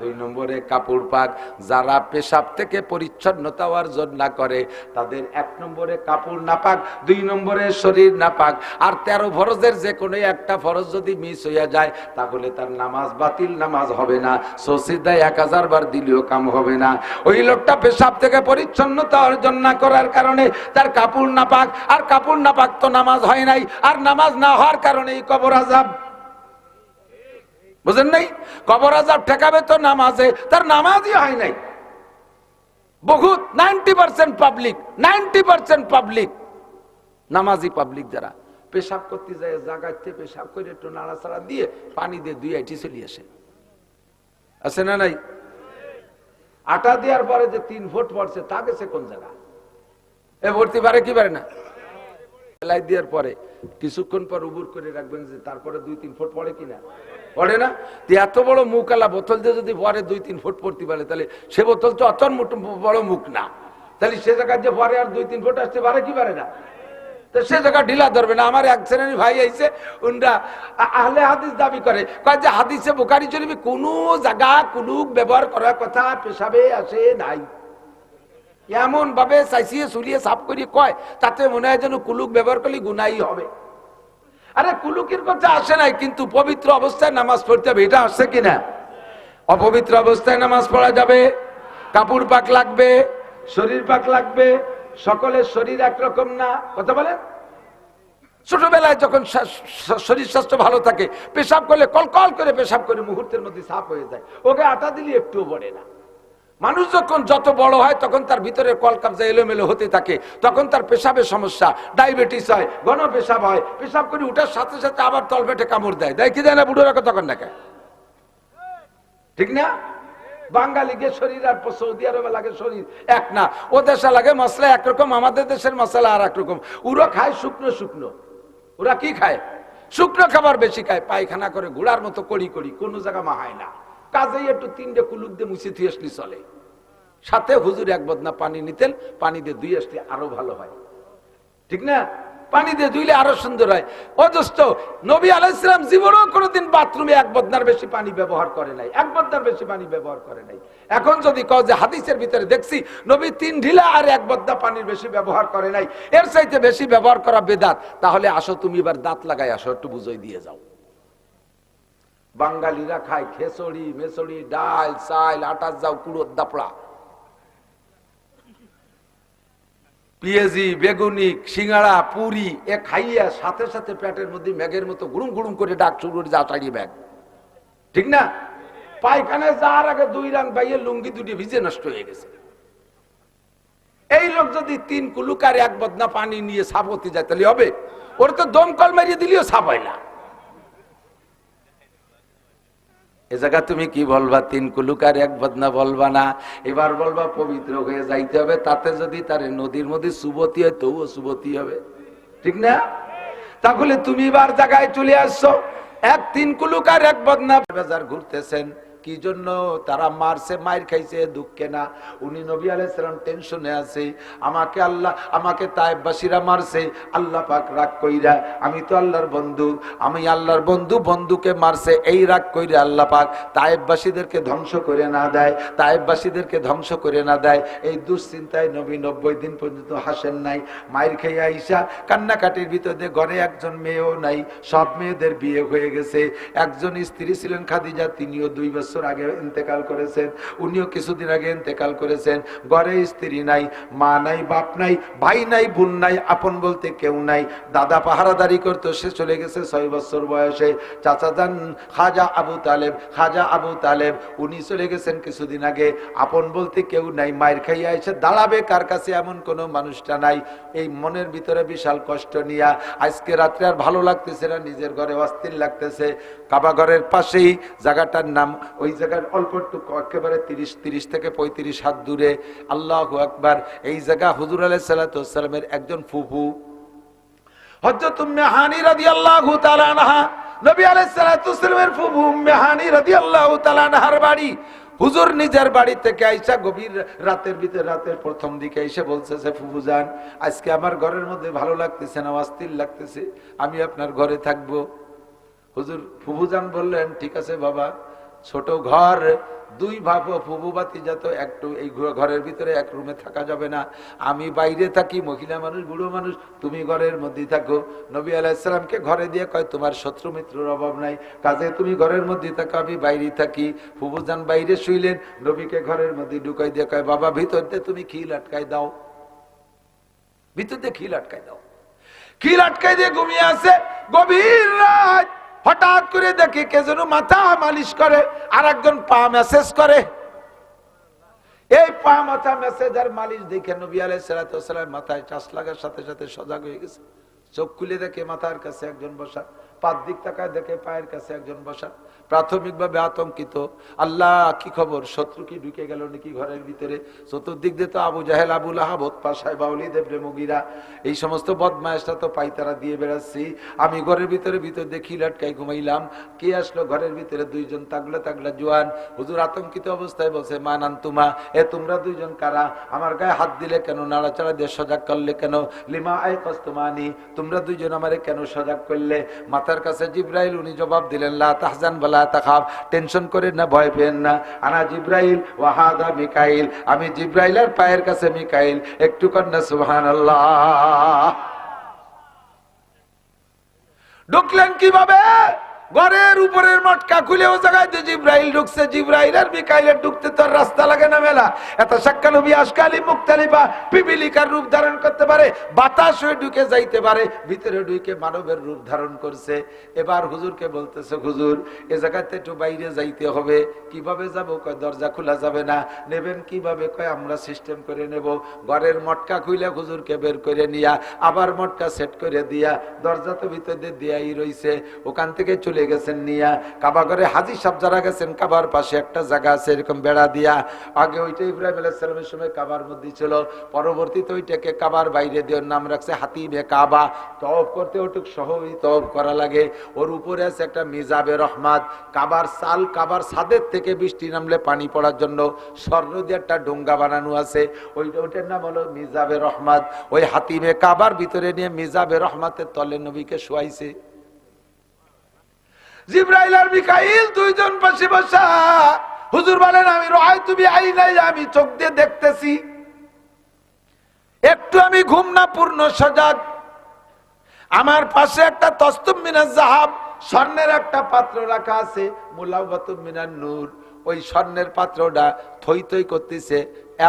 2 নম্বরে কাপড় পাক। যারা পেশাব থেকে পরিচ্ছন্নতা অর্জন না করে, তাদের 1 নম্বরে কাপড় নাপাক, 2 নম্বরে শরীর নাপাক। আর 13 ফরজের যে কোনো একটা ফরজ যদি মিস হইয়া যায়, তাহলে তার নামাজ বাতিল, নামাজ হবে না। সজিদায় 1000 বার দিলেও কাম হবে না। ওই লোকটা পেশাব থেকে পরিচ্ছন্নতা অর্জন না করার কারণে তার কাপড় নাপাক, আর কাপড় নাপাক তো নামাজ হয় নাই, আর নামাজ না হওয়ার কারণেই কবর আযাব। বুঝেন নাই? কবর আযাব ঠেকাবে তো নামাজে, তার নামাজই হয় নাই। বহুত 90% পাবলিক নামাজি পাবলিক যারা পেশাব করতে যায়, জাগাইতে পেশাব করে একটু নাড়াচাড়া দিয়ে পানি দিয়ে 2 আইটি চলে আসে, আছে না নাই? আটা দেওয়ার পরে যে 3 ফুট পড়ছে তা গেছে কোন জায়গা? এ ভর্তি পারে কি পারে না? লাই দেওয়ার পরে কিছুক্ষণ পর উবুর করে রাখবেন যে তারপরে 2-3 ফুট পড়ে কিনা, পড়ে না? এত বড় মুখ আলা বোতল দিয়ে যদি পরে 2-3 ফুট পড়তে পারে, তাহলে সে বোতল তো অত বড় মুখ না, তাহলে সে জায়গায় যে পরে আর 2-3 ফুট আসতে পারে কি পারে না? তো সে জায়গা ঢিলা ধরবে না। আমার এক শ্রেণীর ভাই আইছে, উনরা আহলে হাদিস দাবি করে, কয় যে হাদিসে বুখারী শরীফে কোনো জায়গা কুলুক ব্যবহার করার কথা পেশাবে আসে নাই। এমন ভাবে চাইছিয়ে চুলিয়ে সাফ করিয়ে কয়, তাতে মনে হয় যেন কুলুক ব্যবহার করলে গুনাই হবে। আরে কুলুকের কথা আসে নাই, কিন্তু পবিত্র অবস্থায় নামাজ পড়তে হবে, এটা আসছে কিনা? অপবিত্র অবস্থায় নামাজ পড়া যাবে, কাপড় পাক লাগবে, শরীর পাক লাগবে, সকলের শরীর একরকম না, কথা বলেন। ছোটবেলায় যখন শরীর স্বাস্থ্য ভালো থাকে, পেশাব করলে কলকল করে পেশাব করে মুহূর্তের মধ্যে সাফ হয়ে যায়, ওকে আটা দিলে একটুও পড়ে না। মানুষ যখন যত বড় হয় তখন তার ভিতরে কলকাবজা এলোমেলো হতে থাকে, তখন তার পেশাবের সমস্যা, ডায়াবেটিস হয়, ঘন পেশাব হয়, পেশাব করে উঠার সাথে সাথে আবার তলপেটে কামড় দেয়, দেয় কি দেয় না? বুড়োরা তখন দেখে, ঠিক না? বাঙালিকে শরীর আর সৌদি আরবে লাগে শরীর এক না, ও দেশে লাগে মশলা একরকম, আমাদের দেশের মশলা আর একরকম। ওরা খায় শুকনো শুকনো, ওরা কি খায়? শুকনো খাবার বেশি খায়, পায়খানা করে ঘোড়ার মতো কড়ি করি, কোনো জায়গা মাহায় না। কাজেই একটু 3টে কুলুক দিয়ে মুছে ধুয়ে আসলে চলে। সাথে হুজুর 1 বদনা পানি নিতেন, পানি দিয়ে ধুয়ে আসলে আরো ভালো হয়, ঠিক না? পানি দিয়ে ধুইলে আরো সুন্দর হয়। অজস্র নবী আলাইহিস সালাম জীবনেও কোনোদিন বাথরুমে 1 বদনার বেশি পানি ব্যবহার করে নাই, 1 বদনার বেশি পানি ব্যবহার করে নাই। এখন যদি কও যে হাদিসের ভিতরে দেখছি নবী 3 ঢিলা আর 1 বদনা পানির বেশি ব্যবহার করে নাই, এর চাইতে বেশি ব্যবহার করা বেদাত, তাহলে আসো তুমি এবার দাঁত লাগাই আসো, একটু বুঝাই দিয়ে যাও। বাঙালিরা খায় খেসড়ি মেসড়ি, ডাল চাল, আটার যাও, কুড়োর দাপড়া, পেঁয়াজি, বেগুনি, সিঙ্গাড়া, পুরি, এ খাইয়া সাথে সাথে পেটের মধ্যে মেঘের মতো গুড়ুম গুড়ুম করে ডাক শুরু করে যা চালিয়ে ব্যাগ, ঠিক না? পায়খানায় যাওয়ার আগে 2 রান বাইয়ে লুঙ্গি 2টি ভিজে নষ্ট হয়ে গেছে। এই লোক যদি 3 কুলুক আর 1 বদনা পানি নিয়ে সাফ হতে যায়, তাহলে হবে? ওর তো দমকল মারিয়ে দিলেও সাফ হয় না। এ জায়গা তুমি কি বলবা? 3 কুলুক আর 1 বদনা বলবা না, এবার বলবা পবিত্র হয়ে যাইতে হবে। তাতে যদি তার নদীর মধ্যে সুবতি হয়, তবুও সুবতি হবে, ঠিক না? তাহলে তুমি এবার জায়গায় চলে আসছো, 3 কুলুক আর 1 বদনা বাজার ঘুরতেছেন, কি জন্য? তারা মারছে, মাইর খাইছে, দুঃখে না। উনি নবী আলাইহিস সালাম টেনশনে আছে, আমাকে তায়েফবাসীরা মারছে, আল্লাহ পাক রাগ কইরা, আমি তো আল্লাহর বন্ধু, আমি আল্লাহর বন্ধু, বন্ধুকে মারছে, এই রাগ কইরা আল্লাহ পাক তায়েফবাসীদেরকে ধ্বংস করে না দেয়, তায়েফবাসীদেরকে ধ্বংস করে না দেয়। এই দুশ্চিন্তায় নবী 90 দিন পর্যন্ত হাসেন নাই। মাইর খেয়ে আইসা কান্নাকাটির ভিতরে, ঘরে একজন মেয়েও নাই, সব মেয়েদের বিয়ে হয়ে গেছে। একজন স্ত্রী ছিলেন খাদিজা, তিনিও 2 বছর আগে ইন্তেকাল করেছেন, উনিও কিছুদিন আগে ইন্তেকাল করেছেন। ঘরে স্ত্রী নাই, মা নাই, বাপ নাই, ভাই নাই, বোন নাই, আপন বলতে কেউ নাই। দাদা পাহারাদারি করতো, সে চলে গেছে 6 বছর বয়সে। চাচা যান খাজা আবু তালেব, উনি চলে গেছেন কিছুদিন আগে। আপন বলতে কেউ নাই, মায়ের খাইয়া এসে দাঁড়াবে কার কাছে এমন কোনো মানুষটা নাই। এই মনের ভিতরে বিশাল কষ্ট নিয়া আজকে রাত্রে আর ভালো লাগতেছে না, নিজের ঘরে অস্থির লাগতেছে। কাবা ঘরের পাশেই জায়গাটার নাম, ওই জায়গার অল্প একটু একেবারে 30 থেকে 35 হাত দূরে, আল্লাহু আকবার, এই জায়গা হুজুর আলাইহিস সালাতু ওয়াস সালামের একজন ফুফু হযরত উম্মে হানি রাদিয়াল্লাহু তাআলা আনহা, নবী আলাইহিস সালাতু ওয়াস সালামের ফুফু উম্মে হানি রাদিয়াল্লাহু তাআলা আনহার বাড়ি। হুজুর নিজের বাড়ি থেকে আইসা গভীর রাতের ভিতরে, রাতের প্রথম দিকে এসে বলতেছে, ফুফু যান, আজকে আমার ঘরের মধ্যে ভালো লাগতেছে না, অস্থির লাগতেছে, আমি আপনার ঘরে থাকবো। হুজুর ফুফু যান বললেন, ঠিক আছে বাবা, ছোট ঘর, 2 ভাবো ফুফু বাতি যত, একটু এই ঘরের ভিতরে 1 রুমে থাকা যাবে না, আমি বাইরে থাকি, মহিলা মানুষ, বুড়ো মানুষ, তুমি ঘরের মধ্যে থাকো। নবী আলাইহিস সালামকে ঘরে দিয়ে কয়, তোমার শত্রু মিত্রের অভাব নাই, কাজে তুমি ঘরের মধ্যে থাকো, আমি বাইরে থাকি। ফুফু যান বাইরে শুইলেন, নবীকে ঘরের মধ্যে ঢুকাই দিয়ে কয়, বাবা ভিতর দিয়ে তুমি খিল আটকাই দাও, ভিতর দিয়ে খিল আটকাই দাও। খিল আটকাই দিয়ে ঘুমিয়ে আছে। গভীর রাত, হঠাৎ করে দেখে কে যেন মাথা মালিশ করে, আর একজন পা মেসেজ করে। এই পা মাথা মেসেজ আর মালিশ দেখে নবী আলাইহিস সালাতু ওয়াস সালাম মাথায় চাষ লাগার সাথে সাথে সজাগ হয়ে গেছে। চোখ খুলে দেখে মাথার কাছে একজন বসা, পাঁচ দিক তাকায় দেখে পায়ের কাছে একজন বসা। প্রাথমিকভাবে আতঙ্কিত, আল্লাহ কি খবর, শত্রু কি ঢুকে গেল নাকি ঘরের ভিতরে? চতুর্দিক দিয়ে তো আবু জাহেল, আবু লাহাব, উতবা, সাইবা, ওয়ালিদ ইবনে মুগিরা, এই সমস্ত বদমায়েশরা তো পাইতারা দিয়ে বেড়াচ্ছি। আমি ঘরের ভিতরে দেখি লটকাই ঘুমাইলাম। কে আসলো ঘরের ভিতরে? দুইজন তাগলা তাগলা জোয়ান। হুজুর আতঙ্কিত অবস্থায় বলছে, মা নান্তুমা, এ তোমরা দুইজন কারা? আমার গায়ে হাত দিলে কেন? নাড়াচাড়া দিয়ে সজাগ করলে কেন? লিমা আই কস্তমানি, তোমরা দুইজন আমারে কেন সজাগ করলে? মাথার কাছে জিব্রাইল, উনি জবাব দিলেন, লা তাহজান ওয়ালা তাখাফ, টেনশন করেন না, ভয় পেন না, আনা জিব্রাইল ওয়া হাদা মিকাইল, আমি জিব্রাইল আর পায়ের কাছে মিকাইল। একটু কন্যা সুবহানাল্লাহ। ঢুকলেন কিভাবে? ঘরের উপরের মটকা খুলে ও জায়গায় যে জিব্রাইল ঢুকছে। জিব্রাইল আর মিকাইলের ঢুকতে তো রাস্তা লাগে না মেলা। এত শাক্কালবি আশকালি মুক্তালিফা, পিপিলিকার রূপ ধারণ করতে পারে, বাতাস হয়ে ঢুকে যাইতে পারে, ভিতরে ঢুকে মানবের রূপ ধারণ করছে। এবার হুজুরকে বলতেছে, হুজুর এ জায়গাতে একটু বাইরে যাইতে হবে। কিভাবে যাব? কয় দরজা খোলা যাবে না। নেবেন কিভাবে? কয় আমরা সিস্টেম করে নেব। ঘরের মটকা খুলে হুজুরকে বের করে নিয়া আবার মটকা সেট করে দিয়া, দরজা তো ভিতরে দিয়াই রইছে, ওখান থেকে চলে গেছেন নিয়া কাবা ঘরে। হাজী সাহেব যারা গেছেন, কাবার পাশে একটা জায়গা আছে এরকম বেড়া দিয়া, আগে ওইটা ইব্রাহিম আলাইহিস সালামের সময় কাবার মধ্যে ছিল, পরবর্তীতে ওইটাকে কাবার বাইরে দিয়ে নাম রাখছে হাতিমে কাবা। তওয়াফ করতে ওটুক সহই তওয়াফ করা লাগে। ওর উপরে আছে একটা মিজাবে রহমাত, কাবার সাল, কাবার ছাদের থেকে বৃষ্টি নামলে পানি পড়ার জন্য স্বর্ণ দিয়ে একটা ডোঙ্গা বানানো আছে, ওইটার নাম হলো মিজাবে রহমাত। ওই হাতিমে কাবার ভিতরে নিয়ে মিজাবে রহমাতের তলে নবীকে শোয়াইছে। জিব্রাইল আর মিকাইল দুইজন পাশে বসা। হুজুর বলেন, আমি রাআইতু বিআইনাই, আমি চোখ দিয়ে দেখতেছি। একটু আমি ঘুম না, পূর্ণ সজাগ। আমার পাশে একটা তসতুম মিনাজ যাহাব, স্বর্ণের একটা পাত্র রাখা আছে, মুলাওয়াতুম মিনান নূর। ওই স্বর্ণের পাত্রটা থই থই করতেছে,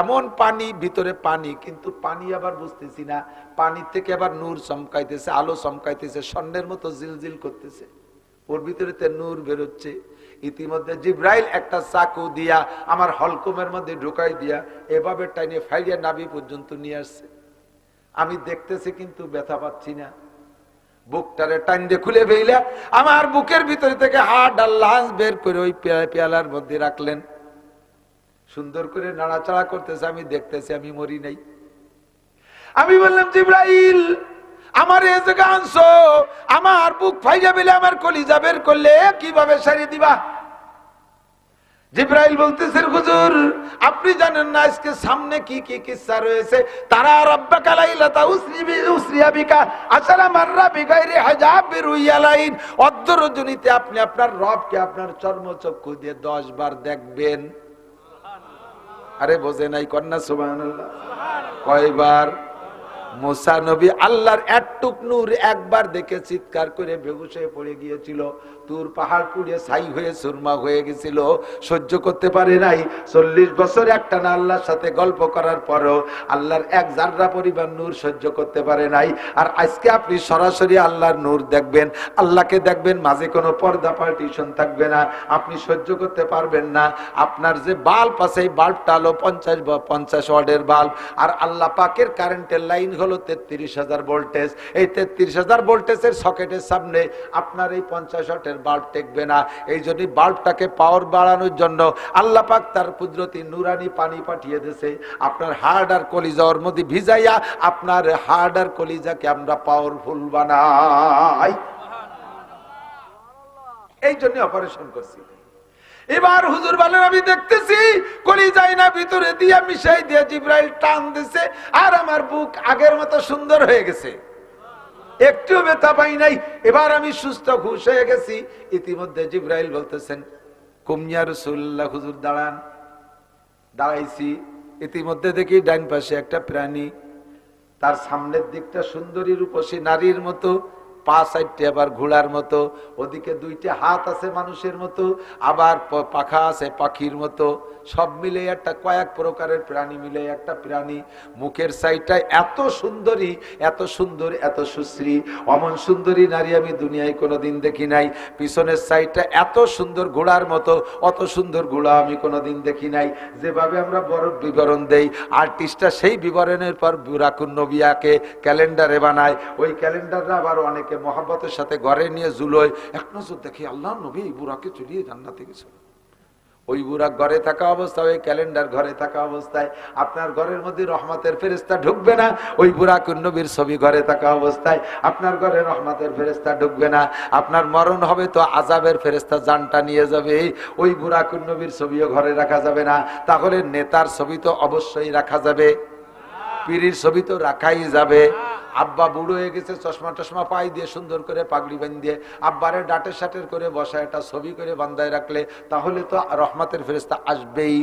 এমন পানি, ভিতরে পানি, কিন্তু পানি আবার বুঝতেছি না, পানির থেকে আবার নূর চমকাইতেছে, আলো চমকাইতেছে, স্বর্ণের মতো জিলজিল করতেছে, ওর ভিতরে নূর বেরোচ্ছে। ইতিমধ্যে জিব্রাইল একটা চাকু দিয়া আমার হলকুমের মধ্যে ঢুকাই দিয়া এভাবে টাইনে ফাইরিয়া নাভি পর্যন্ত নিয়ে আসছে। আমি দেখতেছি কিন্তু ব্যথা পাচ্ছি না। বুকটারে টাইন দিয়ে খুলে ফেইলা আমার বুকের ভিতরে থেকে হাড় আর লাঞ্চ বের করে ওই পেয়ালার মধ্যে রাখলেন। সুন্দর করে নাড়াচাড়া করতেছে, আমি দেখতেছি আমি মরি নাই। আমি বললাম, জিব্রাইল আমার এ জায়গা আনছো, আমার বুক ফাইজা বেলে আমার কলিজা বের করলে কিভাবে সারিয়ে দিবা? জিব্রাইল বলতেছেন, হুজুর আপনি জানেন না আজকে সামনে কি কি কিসসা রয়েছে। তারা রাব্বাকা লাইলাতা উসরিয়া বিকা আসারা মাররা বিগাইরি হিজাব বিরুয়ালাইন, অর্ধ রজনীতে আপনি আপনার রবকে আপনার চর্মচক্ষু দিয়ে 10 বার দেখবেন। আরে বোঝে নাই কন্যা সুবহানাল্লাহ। কয়বার? মুসা নবী আল্লাহর একটুক নূর একবার দেখে চিৎকার করে বেহুশ হয়ে পড়ে গিয়েছিল। তুর পাহাড় পুড়ে ছাই হয়ে সুরমা হয়ে গেছিল, সহ্য করতে পারে নাই। 40 বছর একটানা আল্লাহর সাথে গল্প করার পরও আল্লাহর এক জাররা পরিমাণ নূর সহ্য করতে পারে নাই। আর আজকে আপনি সরাসরি আল্লাহর নূর দেখবেন, আল্লাহকে দেখবেন, মাঝে কোনো পর্দা পার্টিশন থাকবে না, আপনি সহ্য করতে পারবেন না। আপনার যে বাল্ব আছে এই বাল্বটা হলো 50 ওয়াটের বাল্ব, আর আল্লাহ পাকের কারেন্টের লাইন হলো 33,000 ভোল্টেজ। এই 33,000 ভোল্টেজের সকেটের সামনে আপনার এই 50 ওয়াটের বাল্ব টেকবে না। এই জন্য বাল্বটাকে পাওয়ার বাড়ানোর জন্য আল্লাহ পাক তার কুদরতি নুরানি পানি পাঠিয়ে দিয়েছে, আপনার হার্ট আর কলিজা ওর মধ্যে ভিজাইয়া আপনার হার্ট আর কলিজাকে আমরা পাওয়ারফুল বানাই। এই জন্য অপারেশন করছি। এবার হুজুর বলেন, আমি দেখতেছি কলিজায় না ভিতরে দিয়া মিশাই দিয়ে জিব্রাইল টান দিছে, আর আমার বুক আগের মতো সুন্দর হয়ে গেছে, একটু ব্যথা পাই নাই। এবার আমি সুস্থ খুশ হয়ে গেছি। ইতিমধ্যে জিব্রাইল বলতেছেন, কুমিয়া রাসূলুল্লাহ, হুজুর দাঁড়ান। দাঁড়াইছি, ইতিমধ্যে দেখি ডাইন পাশে একটা প্রাণী, তার সামনের দিকটা সুন্দরী রূপসী নারীর মতো, পা সাইডটা আবার ঘোড়ার মতো, ওদিকে দুইটা হাত আছে মানুষের মতো, আবার পাখা আছে পাখির মতো, সব মিলে একটা কয়েক প্রকারের প্রাণী মিলে একটা প্রাণী। মুখের সাইডটা এত সুন্দরী, এত সুন্দর, এত সুশ্রী, অমন সুন্দরী নারী আমি দুনিয়ায় কোনোদিন দেখি নাই। পিছনের সাইডটা এত সুন্দর ঘোড়ার মতো, অত সুন্দর ঘোড়া আমি কোনোদিন দেখি নাই। যেভাবে আমরা বড় বিবরণ দেই, আর্টিস্টরা সেই বিবরণের পর বুরাকুন নবিয়াকে ক্যালেন্ডারে বানায়। ওই ক্যালেন্ডাররা আবার অনেকে মহব্বতের সাথে ঘরে নিয়ে ঝুলোয়। এক নজর দেখি আল্লাহ নবী এই বুরাকে চলিয়ে জান্নাতে গেছিল। ওই বুরাক ঘরে থাকা অবস্থায়, ওই ক্যালেন্ডার ঘরে থাকা অবস্থায় আপনার ঘরের মধ্যে রহমতের ফেরেশতা ঢুকবে না। ওই বুরাকুন নবীর ছবি ঘরে থাকা অবস্থায় আপনার ঘরে রহমতের ফেরেশতা ঢুকবে না। আপনার মরণ হবে তো আযাবের ফেরেশতা জানটা নিয়ে যাবে। ওই বুরাকুন নবীর ছবিও ঘরে রাখা যাবে না। তাহলে নেতার ছবি তো অবশ্যই রাখা যাবে, পীরের ছবি তো রাখাই যাবে। আব্বা বুড়ো হয়ে গেছে, চশমা টশমা পাই দিয়ে সুন্দর করে পাগড়ি বাঁধিয়ে আব্বারে ডাটের সাটের করে বসা একটা ছবি করে বান্ধায় রাখলে তাহলে তো রহমতের ফেরেশতা আসবেই।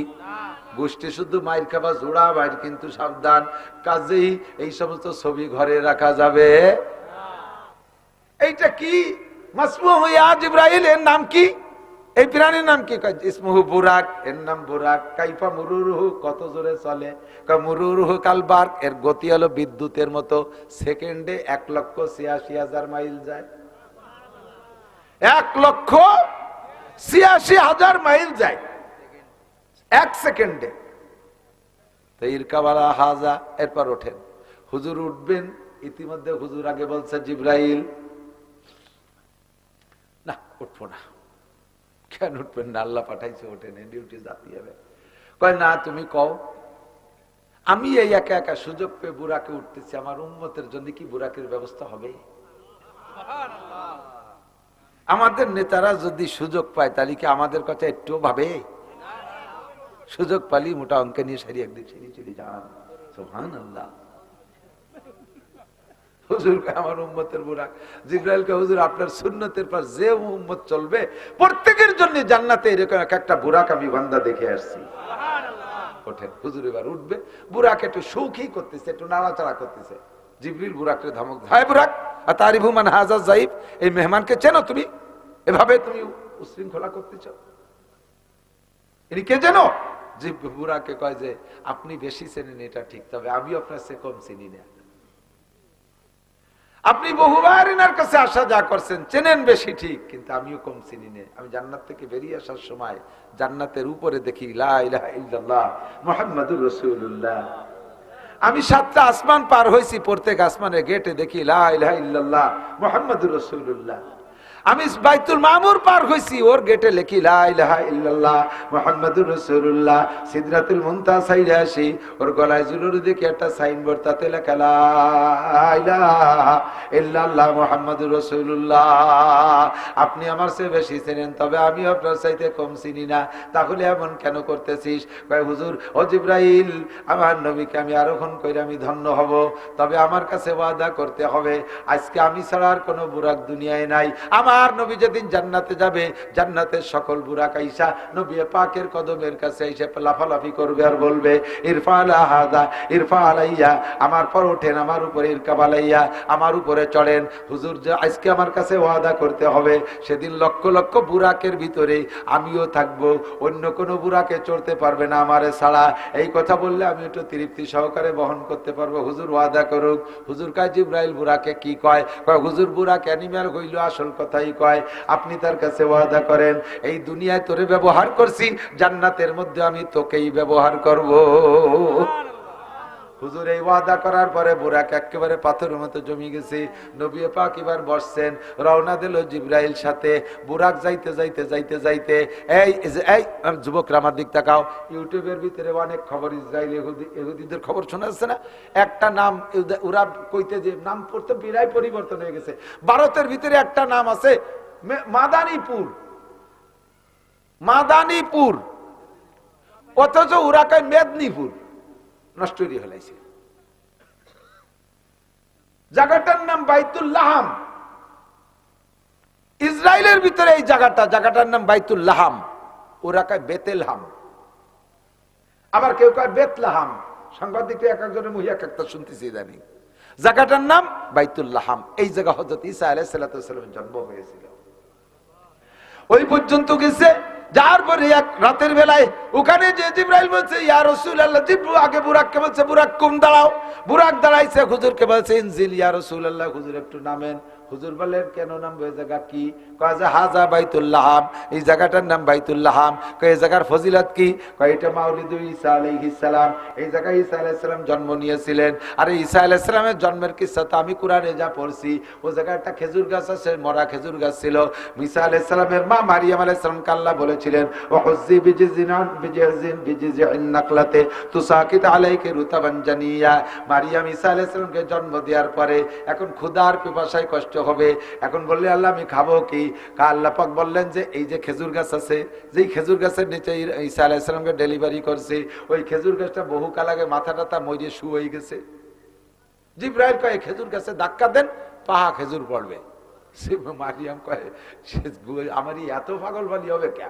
গোষ্ঠী শুধু মায়ের খাবা জোড়া মায়ের, কিন্তু সাবধান, কাজেই এই সমস্ত ছবি ঘরে রাখা যাবে। এইটা কি মাসমুহু ইয়া জিবরাইল, এর নাম কি? এই প্রাণীর নাম কি? ইসমুহু বুরাক, এর নাম বুরাক। কাইফা মুরুরুহু, কত জোরে চলে? মুরুরুহু কালবার্ক, এর গতি হলো বিদ্যুতের মতো, সেকেন্ডে 1,86,000 মাইল যায়। 1,86,000 মাইল যায় এক সেকেন্ডে। তো ইরকাবালা হাজা, এরপর ওঠেন। হুজুর উঠবেন, ইতিমধ্যে হুজুর আগে বলছে জিবরাইল না উঠবো না। কেন উঠবেন না? আল্লাহ পাঠাইছে, ওঠেন, ডিউটি জাতি হবে। কয় না তুমি কও। আমি এই একা একা সুযোগ পেয়ে বুরাকে উঠতেছি, আমার উম্মতের জন্য কি বুরাকের ব্যবস্থা হবে? আমাদের নেতারা যদি সুযোগ পায় তাহলে কি আমাদের কথা একটু ভাবে? সুযোগ পালি মোটা অঙ্কে নিয়ে সারি একদিন সেরি চলে যান। সুবহানাল্লাহ। হুজুর আমার উম্মতের বুরাক। জিবরাইলকে হুজুর আপনার সুন্নতের পর যে উম্মত চলবে প্রত্যেকের জন্য জান্নাতে এরকম একটা বুরাক আমি বান্দা দেখে আসছি। ওঠেন। হুজুর এবার উঠবে, বুরাক একটু সৌখী করতেছে, একটু নাড়াচাড়া করতেছে। জিবরিল বুরাককে ধমক, হায় বুরাক আতারিফু মান হাযা যায়েব, এই মেহমানকে চেনো তুমি? এভাবে তুমি উশৃঙ্খলা করতেছ, ইনি কে জানো? বুরাকে কয় যে আপনি বেশি চেনেন এটা ঠিক, তবে আমি আপনার চেয়ে কম চিনি না। আপনি বহুবার এনার কাছে আসা যা করছেন, চেনেন বেশি ঠিক, কিন্তু আমিও কম চিনি না। আমি জান্নাত থেকে বেরিয়ে আসার সময় জান্নাতের উপরে দেখি লা ইলাহা ইল্লাল্লাহ মুহাম্মাদুর রাসূলুল্লাহ। আমি 7টা আসমান পার হয়েছি, প্রত্যেক আসমানের গেটে দেখি লা ইলাহা ইল্লাল্লাহ মুহাম্মাদুর রাসূলুল্লাহ। আমি বাইতুল মামুর পার হইছি, ওর গেটে লিখি লা ইলাহা ইল্লাল্লাহ মুহাম্মাদুর রাসূলুল্লাহ। সিদরাতুল মুনতাহা সাইরে আসি, ওর গলায় জুলুর দেখি একটা সাইনবোর্ড, তাতে লেখা লা ইলাহা ইল্লাল্লাহ মুহাম্মাদুর রাসূলুল্লাহ। আপনি আমার চেয়ে বেশি চেনেন, তবে আমি আপনার চাইতে কম চিনি না। তাহলে এমন কেন করতেছিস? কয় হুজুর ও জিবরাইল, আমার নবীকে আমি আরোহণ করে আমি ধন্য হব, তবে আমার কাছে ওয়াদা করতে হবে আজকে আমি ছাড়া আর কোনো বুরাক দুনিয়ায় নাই। আমার নবী যেদিন জান্নাতে যাবে, জান্নাতের সকল বুরাক আইসা নবী পাকের কদমের কাছে এসে লাফালাফি করবে আর বলবে ইরফা আলা হাদা ইরফা আলাইয়া, আমার পর ওঠেন, আমার উপরে ইরকাব আলাইয়া, আমার উপরে চড়েন। হুজুর যে আজকে আমার কাছে ওয়াদা করতে হবে, সেদিন লক্ষ লক্ষ বুরাকের ভিতরে আমিও থাকবো, অন্য কোনো বুরাকে চড়তে পারবে না আমারে ছাড়া। এই কথা বললে আমি একটু তৃপ্তি সহকারে বহন করতে পারবো। হুজুর ওয়াদা করুক। হুজুর কয় জিবরাইল বুরাকে কি কয়? কয় হুজুর বুরাক অ্যানিম্যাল হইল, আসল কথাই কয়। আপনি তার কাছে ওয়াদা করেন এই দুনিয়ায় তোরে ব্যবহার করছি, জান্নাতের মধ্যে আমি তোকেই ব্যবহার করব। হুজুর এই ওয়াদা করার পরে বুরাক একেবারে পাথরের মতো জমি গেছে। নবী পাক এবার বসছেন, রওনা দিল জিবরাইল সাথে। বুরাক যাইতে যাইতে যাইতে যাইতে এই যুবকরা আমার দিক তাকাও, ইউটিউবের ভিতরে অনেক খবর, ইসরায়েল ইহুদিদের খবর শোনা যাচ্ছে না? একটা নাম ওরা কইতে যে নাম পড়তে বিরাই পরিবর্তন হয়ে গেছে। ভারতের ভিতরে একটা নাম আছে মাদানীপুর, মাদানীপুর, অথচ ওরা কয় মেদিনীপুর। নষ্ট হলাইছে। জায়গাটার নাম বাইতুল লাহাম। ইসরায়েলের ভিতরে এই জায়গাটার নাম বাইতুল লাহাম, ওরা কয় বেতেলহাম, আবার কেউ কয় বেতলাহাম। সাংবাদিক এক একজনের মুহি এক একটা শুনতেছি জানি। জায়গাটার নাম বাইতুল লাহাম। এই জায়গা হযরত ঈসা আলাইহিস সালামের জন্ম হয়েছিল। ওই পর্যন্ত গেছে, যার পরে এক রাতের বেলায় ওখানে যে জিবরাইল বলছে ইয়া রাসূলুল্লাহ, জিবরাইল আগে বুরাককে বলছে বুরাক কুম দাঁড়াও, বুরাক দাঁড়াইছে, হুজুরকে বলছে ইনজিল ইয়া রাসূলুল্লাহ, হুজুর একটু নামেন। হুজুর বলেন কেন নামবে, এই জায়গা কি? কয় যে হাজা বাইতুল লাহাম, এই জায়গাটার নাম বাইতুল লাহাম। কয় এই জায়গার ফজিলত কি? কয় এটা মাউলিদ ঈসা আলাইহিস সালাম, এই জায়গায় ঈসা আলাইহিস সালাম জন্ম নিয়েছিলেন। আর ঈসা আলাইহিস সালামের জন্মের কিসসা তো আমি কোরআনে যা পড়ছি, ও জায়গায় একটা খেজুর গাছ আছে, মরা খেজুর গাছ ছিল। ঈসা আলাইহিস সালামের মা মারিয়াম আলাইহিস সালামকে আল্লাহ বলেছিলেন ওয়া হুজ্জি বিজিজিন নাকলাতে তুসাকিত আলাইকা রুতাবান জানিয়া। মারিয়াম ঈসা আলাইহিস সালামকে জন্ম দেওয়ার পরে এখন ক্ষুধার পিপাসায় কষ্ট হবে। এখন বললে আল্লাহ আমি খাবো কি? আল্লাহ পাক বললেন যে এই যে খেজুর গাছ আছে, যেই খেজুর গাছের নিচে ঈসা আলাইহিস সালামকে ডেলিভারি করছে, ওই খেজুর গাছটা বহুকাল আগে মাথা টাথা মরিয়ে শু হয়ে গেছে। জিবরাইল কয় খেজুর গাছে ধাক্কা দেন, পাহা খেজুর পড়বে। মারিয়াম কয় আমারই এত পাগল বালি হবে কে?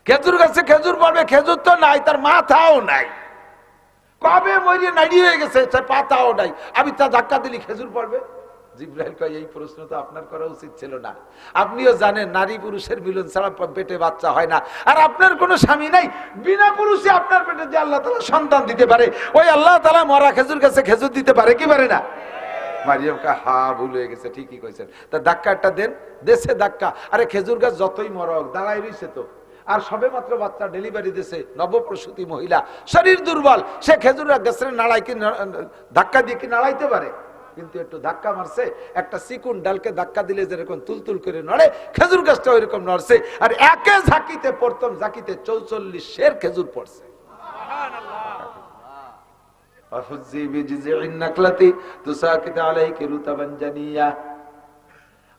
খেজুর গাছে খেজুর পড়বে, খেজুর তো নাই, তার মাথাও নাই, কবে মরিয়ে নাড়ি হয়ে গেছে, পাতাও নাই, আমি তা ধাক্কা দিলি খেজুর পড়বে? জিবরাইল কয় এই প্রশ্ন তো আপনার করা উচিত ছিল না। আপনিও জানেন নারী পুরুষের মিলন ছাড়া পেটে বাচ্চা হয় না। আর আপনার কোনো স্বামী নাই, বিনা পুরুষে আপনার পেটে যে আল্লাহ তাআলা সন্তান দিতে পারে, ওই আল্লাহ তাআলা মরা খেজুর গাছে খেজুর দিতে পারে কি পারে না? মারিয়াম কা হা ভুল হয়ে গেছে, ঠিকই কইছেন। তা ধাক্কাটা দেন, দেশে ধাক্কা। আরে খেজুর গাছ যতই মরক দাঁড়াই রইছে তো। আর সবে মাত্র বাচ্চা ডেলিভারি দিয়েছে, নবপ্রসূতি মহিলা, শরীর দুর্বল, সে খেজুর গাছের নাড়াই কি ধাক্কা দিয়ে কি নাড়াইতে পারে? কিন্তু একটু ধাক্কা মারছে, একটা চিকুন ডালকে ধাক্কা দিলে যেরকম তুলতুল করে নড়ে, খেজুর গাছটা ওইরকম নড়ছে। আর একে ঝাঁকিতে প্রথম ঝাঁকিতে 44 সের খেজুর পড়ছে।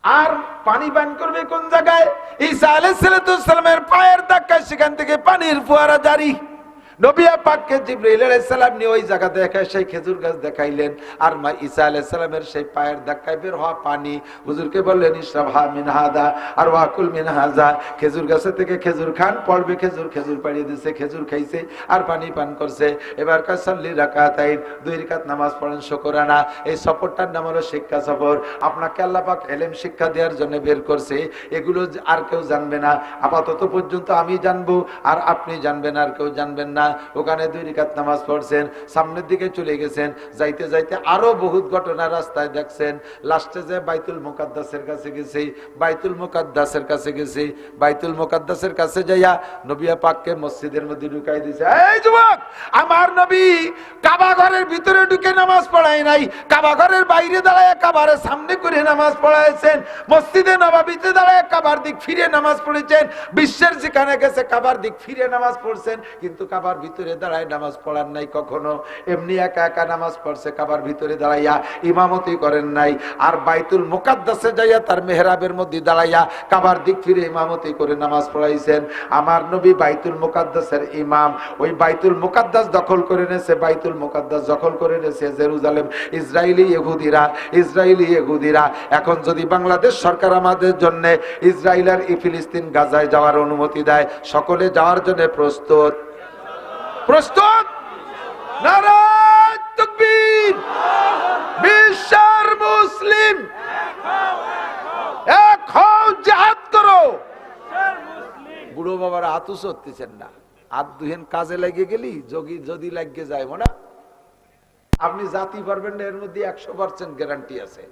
আর পানি পান করবে কোন জায়গায়? ঈসা আলাইহিস সালামের পায়ের ধাক্কায় সেখান থেকে পানির ফোয়ারা জারি। নবী পাককে জিবরাইল আলাইহিস সালাম নিয়ে ওই জায়গা দেখায় সেই খেজুর গাছ দেখাইলেন। আর মা ঈসা আলাইহিস সালামের সেই পায়ের ধাক্কায় বের হওয়া পানি হুজুরকে বললেন ইশরাবহা মিন হাদা আর ওয়াকুল মিন হাযা, খেজুর গাছ থেকে খেজুর খান, পড়বে খেজুর। খেজুর পাড়িয়ে দিয়েছে, খেজুর খাইছে আর পানি পান করছে। এবার কাসাল্লি রাকাতাইন, 2 রাকাত নামাজ পড়েন শুকরানা। এই সফরটার নাম হলো শিক্ষা সফর। আপনাকে আল্লাহ পাক ইলম শিক্ষা দেওয়ার জন্য বের করছে। এগুলো আর কেউ জানবে না, আপাতত পর্যন্ত আমি জানবো আর আপনি জানবেন, আর কেউ জানবেন না। ওখানে 2 রাকাত নামাজ পড়ছেন, সামনের দিকে চলে গেছেন। যাইতে যাইতে আরো বহুত ঘটনা রাস্তায় দেখছেন। লাস্টে যে বাইতুল মুকাদ্দাসের কাছে গেছি, বাইতুল মুকাদ্দাসের কাছে গেছি। বাইতুল মুকাদ্দাসের কাছে যাইয়া নবী পাককে মসজিদের মধ্যে ঢুকাই দিয়েছে। এই যুবক, আমার নবী কাবা ঘরের ভিতরে ঢুকে নামাজ পড়ায় নাই, কাবা ঘরের বাইরে দাঁড়ায় কাবার সামনে করে নামাজ পড়াইছেন। মসজিদে নববীতে দাঁড়ায় কাবার দিক ফিরে নামাজ পড়েছেন। বিশ্বের যেখানে গেছে কাবার দিক ফিরে নামাজ পড়ছেন, কিন্তু কাবার ভিতরে দাঁড়ায় নামাজ পড়ার নাই কখনো। এমনি একা একা নামাজ পড়ছে, কাবার ভিতরে দাঁড়াইয়া ইমামতি করেন নাই। আর বাইতুল মুকাদ্দাসে যাইয়া তার মেহরাবের মধ্যে দাঁড়াইয়া কাবার দিক ফিরে ইমামতি করে নামাজ পড়াইছেন। আমার নবী বাইতুল মুকাদ্দাসের ইমাম। ওই বাইতুল মুকাদ্দাস দখল করে নেছে, বাইতুল মুকাদ্দাস দখল করে নেছে জেরুজালেম, ইসরায়েলি ইহুদিরা। এখন যদি বাংলাদেশ সরকার আমাদের জন্য ইসরায়েল আর ফিলিস্তিন গাজায় যাওয়ার অনুমতি দেয়, সকলে যাওয়ার জন্য প্রস্তুত? প্রস্তুত? নারায়ে তাকবীর! বিশ্বের মুসলিম এক হও, জিহাদ করো। বুড়ো বাবারা হাত উঁচু করতেছেন না, হাত দুহেন কাজে লেগে গেলি যদি লাগিয়ে যায় না, আপনি জাতি পারবেন না, এর মধ্যে 100% গ্যারান্টি আছে।